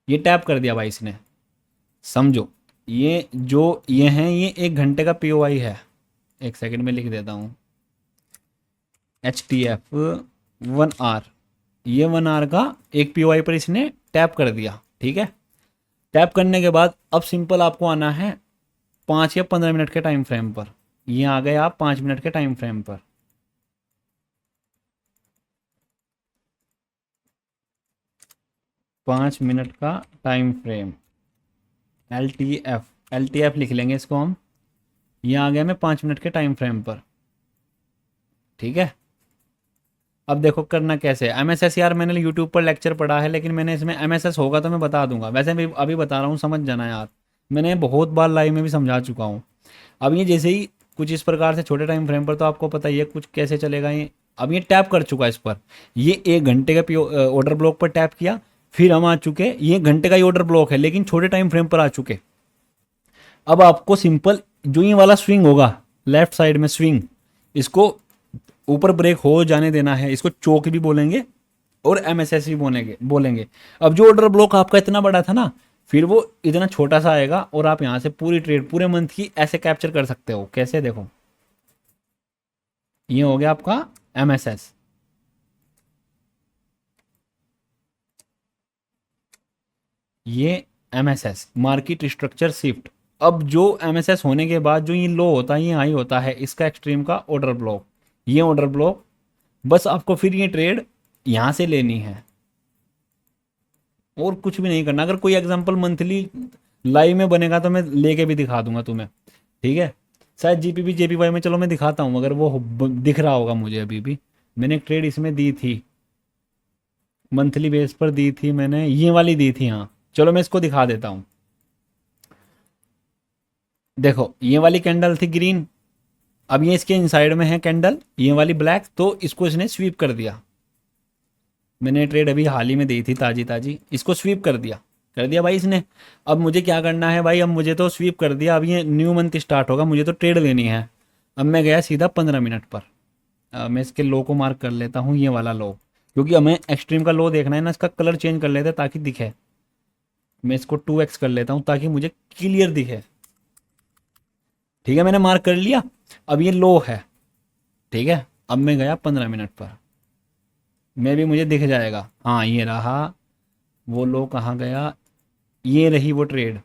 ये टैप कर दिया भाई इसने, समझो, ये जो ये है, ये 1 घंटे का पीओआई है, एक सेकंड में लिख देता हूँ, HTF 1R, ये 1R का एक POI पर इसने टैप कर दिया। ठीक है, टैप करने के बाद अब सिंपल आपको आना है 5 या 15 मिनट के टाइम फ्रेम पर। ये आ गए आप 5 मिनट के टाइम फ्रेम पर। 5 मिनट का टाइम फ्रेम, LTF लिख लेंगे इसको हम। ये आ गया मैं 5 मिनट के टाइम फ्रेम पर। ठीक है, अब देखो करना कैसे है। MSS यार मैंने यूट्यूब पर लेक्चर पढ़ा है, लेकिन मैंने इसमें MSS होगा तो मैं बता दूंगा, वैसे भी अभी बता रहा हूँ, समझ जाना यार, मैंने बहुत बार लाइव में भी समझा चुका हूँ। अब ये जैसे ही कुछ इस प्रकार से छोटे टाइम फ्रेम पर, तो आपको पता ही है कुछ कैसे चलेगा ये। अब ये टैप कर चुका है इस पर, ये 1 घंटे का ऑर्डर ब्लॉक पर टैप किया, फिर हम आ चुके, ये 1 घंटे का ही ऑर्डर ब्लॉक है लेकिन छोटे टाइम फ्रेम पर आ चुके। अब आपको सिंपल जो ये वाला स्विंग होगा लेफ्ट साइड में स्विंग, इसको ऊपर ब्रेक हो जाने देना है, इसको चोक भी बोलेंगे और MSS भी बोलेंगे। अब जो ऑर्डर ब्लॉक आपका इतना बड़ा था ना, फिर वो इतना छोटा सा आएगा और आप यहाँ से पूरी ट्रेड पूरे मंथ की ऐसे कैप्चर कर सकते हो। कैसे, देखो ये हो गया आपका MSS, ये MSS मार्केट स्ट्रक्चर शिफ्ट। अब जो MSS होने के बाद जो ये लो होता है, ये हाई होता है, इसका एक्सट्रीम का ऑर्डर ब्लॉक, ये ऑर्डर ब्लॉक। बस आपको फिर ये ट्रेड यहाँ से लेनी है और कुछ भी नहीं करना। अगर कोई एग्जांपल मंथली लाइव में बनेगा तो मैं लेके भी दिखा दूंगा तुम्हें। ठीक है, शायद GPP JPY में, चलो मैं दिखाता हूँ अगर वो दिख रहा होगा मुझे। अभी भी मैंने एक ट्रेड इसमें दी थी, मंथली बेस पर दी थी मैंने, ये वाली दी थी। हाँ चलो मैं इसको दिखा देता हूँ। देखो ये वाली कैंडल थी ग्रीन, अब ये इसके इनसाइड में है कैंडल, ये वाली ब्लैक, तो इसको इसने स्वीप कर दिया। मैंने ट्रेड अभी हाल ही में दी थी ताजी ताजी, इसको स्वीप कर दिया भाई इसने। अब मुझे क्या करना है भाई, अब मुझे तो स्वीप कर दिया, अब ये न्यू मंथ स्टार्ट होगा, मुझे तो ट्रेड लेनी है। अब मैं गया सीधा 15 मिनट पर। मैं इसके लो को मार्क कर लेता हूँ, ये वाला लो, क्योंकि हमें एक्सट्रीम का लो देखना है ना, इसका कलर चेंज कर लेते हैं ताकि दिखे। मैं इसको 2x कर लेता हूँ ताकि मुझे क्लियर दिखे। ठीक है, मैंने मार्क कर लिया, अब ये लो है। ठीक है, अब मैं गया 15 मिनट पर, मैं भी मुझे दिख जाएगा। हाँ ये रहा वो लो, कहाँ गया, ये रही वो ट्रेड।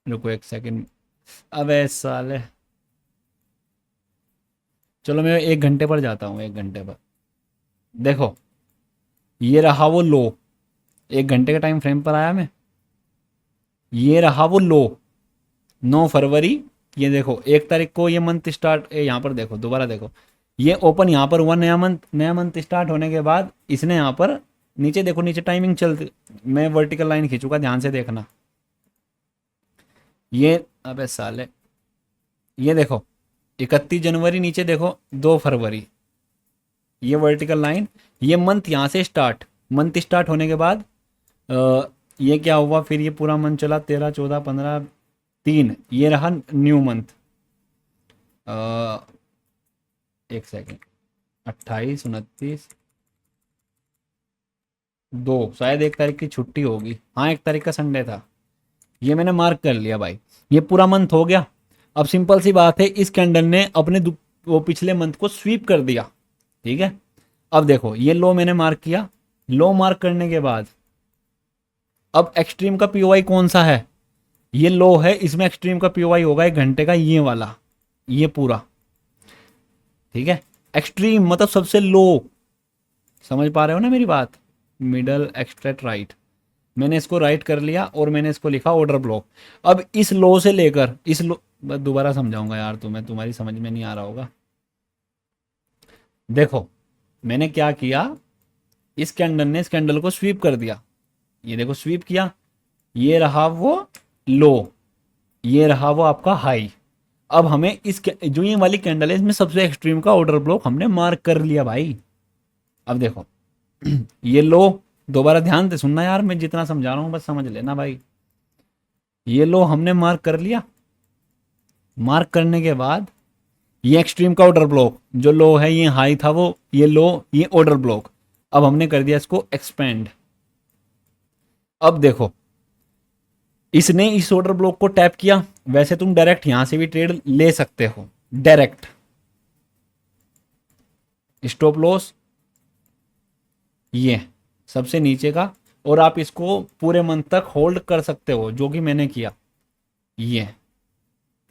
रुको एक सेकंड, अबे साले, चलो मैं 1 घंटे पर जाता हूँ, 1 घंटे पर। देखो ये रहा वो लो, 1 घंटे के टाइम फ्रेम पर आया मैं, ये रहा वो लो 9 फरवरी। ये देखो 1 तारीख को ये मंथ स्टार्ट, यहाँ पर देखो दोबारा देखो, ये ओपन यहाँ पर हुआ, नया मंथ स्टार्ट होने के बाद इसने यहाँ पर नीचे देखो, नीचे टाइमिंग चलती, मैं वर्टिकल लाइन खींचूंगा, ध्यान से देखना। ये अबे साले, ये देखो 31 जनवरी, नीचे देखो 2 फरवरी, ये वर्टिकल लाइन, ये मंथ यहाँ से स्टार्ट, मंथ स्टार्ट होने के बाद ये क्या हुआ, फिर ये पूरा मंथ चला, 13 14 15 3, ये रहा न्यू मंथ। एक सेकेंड, 28 29 2, शायद 1 तारीख की छुट्टी होगी, हाँ 1 तारीख का संडे था। ये मैंने मार्क कर लिया भाई, ये पूरा मंथ हो गया। अब सिंपल सी बात है, इस कैंडल ने अपने वो पिछले मंथ को स्वीप कर दिया। ठीक है, अब देखो ये लो मैंने मार्क किया, लो मार्क करने के बाद अब एक्सट्रीम का POI कौन सा है, ये लो है, इसमें एक्सट्रीम का POI होगा 1 घंटे का, ये वाला, ये पूरा। ठीक है, एक्सट्रीम मतलब सबसे लो, समझ पा रहे हो ना मेरी बात, मिडल एक्सट्रैक्ट राइट, मैंने इसको राइट कर लिया और मैंने इसको लिखा ऑर्डर ब्लॉक। अब इस लो से लेकर इस लो, दोबारा समझाऊंगा यार तुम्हें, तुम्हारी समझ में नहीं आ रहा होगा। देखो मैंने क्या किया, इस कैंडल ने इस कैंडल को स्वीप कर दिया, ये देखो स्वीप किया, ये रहा वो लो, ये रहा वो आपका हाई। अब हमें इस जो ये वाली कैंडल है, इसमें सबसे एक्सट्रीम का ऑर्डर ब्लॉक हमने मार्क कर लिया भाई। अब देखो ये लो, दोबारा ध्यान से सुनना यार, मैं जितना समझा रहा हूँ बस समझ लेना भाई। ये लो हमने मार्क कर लिया, मार्क करने के बाद ये एक्सट्रीम का ऑर्डर ब्लॉक, जो लो है ये हाई था वो, ये लो ये ऑर्डर ब्लॉक, अब हमने कर दिया इसको एक्सपेंड। अब देखो इसने इस ऑर्डर ब्लॉक को टैप किया। वैसे तुम डायरेक्ट यहां से भी ट्रेड ले सकते हो डायरेक्ट। स्टॉप लॉस ये सबसे नीचे का, और आप इसको पूरे मंथ तक होल्ड कर सकते हो, जो कि मैंने किया। ये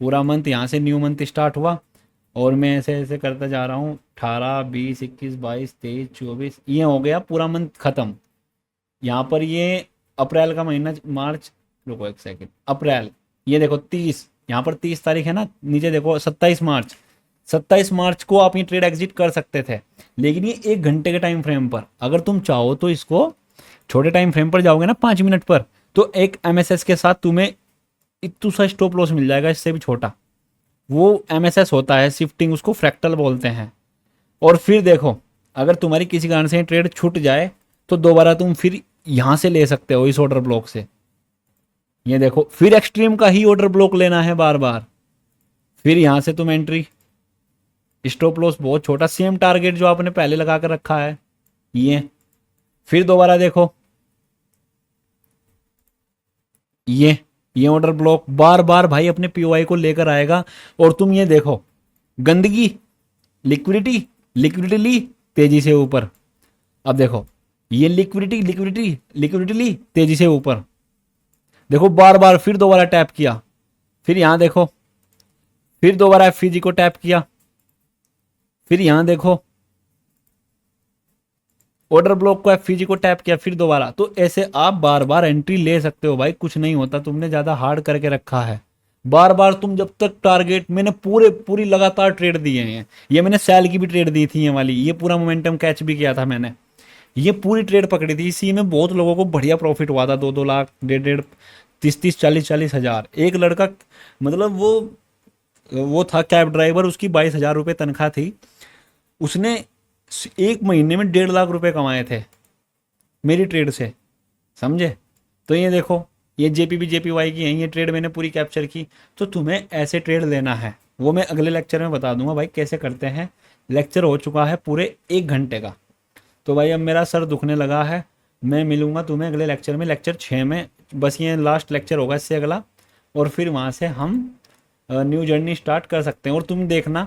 पूरा मंथ, यहाँ से न्यू मंथ स्टार्ट हुआ और मैं ऐसे ऐसे करता जा रहा हूँ। 18, 20, 21, 22, 23, 24, ये हो गया पूरा मंथ खत्म। यहाँ पर ये अप्रैल का महीना, मार्च, रुको एक सेकंड, अप्रैल, ये देखो 30, यहाँ पर 30 तारीख है ना, नीचे देखो 27 मार्च। 27 मार्च को आप ये ट्रेड एग्जिट कर सकते थे, लेकिन ये 1 घंटे के टाइम फ्रेम पर, अगर तुम चाहो तो इसको छोटे टाइम फ्रेम पर जाओगे ना 5 मिनट पर, तो एक एमएसएस के साथ तुम्हें इतना सा स्टॉप लॉस मिल जाएगा, इससे भी छोटा। वो एमएसएस होता है शिफ्टिंग, उसको फ्रैक्टल बोलते हैं। और फिर देखो, अगर तुम्हारी किसी कारण से ट्रेड छूट जाए तो दोबारा तुम फिर यहां से ले सकते हो इस ऑर्डर ब्लॉक से। ये देखो, फिर एक्सट्रीम का ही ऑर्डर ब्लॉक लेना है बार बार, फिर यहां से तुम एंट्री, स्टॉप लॉस बहुत छोटा, सेम टारगेट जो आपने पहले लगा कर रखा है ये। फिर दोबारा देखो, ये ऑर्डर ब्लॉक बार बार भाई अपने पीओआई को लेकर आएगा। और तुम ये देखो, गंदगी, लिक्विडिटी, लिक्विडिटी ली तेजी से ऊपर। अब देखो, ये लिक्विडिटी लिक्विडिटी लिक्विडिटी ली तेजी से ऊपर, देखो बार बार, फिर दोबारा टैप किया। फिर यहां देखो, फिर दोबारा एफईजी को टैप किया। फिर यहां देखो, ऑर्डर ब्लॉक को एफईजी को टैप किया, फिर दोबारा। तो ऐसे आप बार बार एंट्री ले सकते हो भाई, कुछ नहीं होता, तुमने ज्यादा हार्ड करके रखा है। बार बार तुम जब तक टारगेट, मैंने पूरी लगातार ट्रेड दिए हैं, ये मैंने सेल की भी ट्रेड दी थी, ये वाली, ये पूरा मोमेंटम कैच भी किया था मैंने, ये पूरी ट्रेड पकड़ी थी। इसी में बहुत लोगों को बढ़िया प्रॉफिट हुआ था, 2-2 लाख, 1.5-1.5, 30-30, 40-40 हज़ार। एक लड़का, मतलब वो था कैब ड्राइवर, उसकी 22,000 रुपये तनख्वाह थी, उसने 1 महीने में 1.5 लाख रुपए कमाए थे मेरी ट्रेड से, समझे। तो ये देखो, ये जेपीबी जेपीवाई की है, ये ट्रेड मैंने पूरी कैप्चर की। तो तुम्हें ऐसे ट्रेड लेना है, वो मैं अगले लेक्चर में बता दूंगा भाई कैसे करते हैं। लेक्चर हो चुका है पूरे 1 घंटे का, तो भाई अब मेरा सर दुखने लगा है। मैं मिलूंगा तुम्हें अगले लेक्चर में, लेक्चर 6 में, बस ये लास्ट लेक्चर होगा इससे अगला। और फिर वहाँ से हम न्यू जर्नी स्टार्ट कर सकते हैं। और तुम देखना,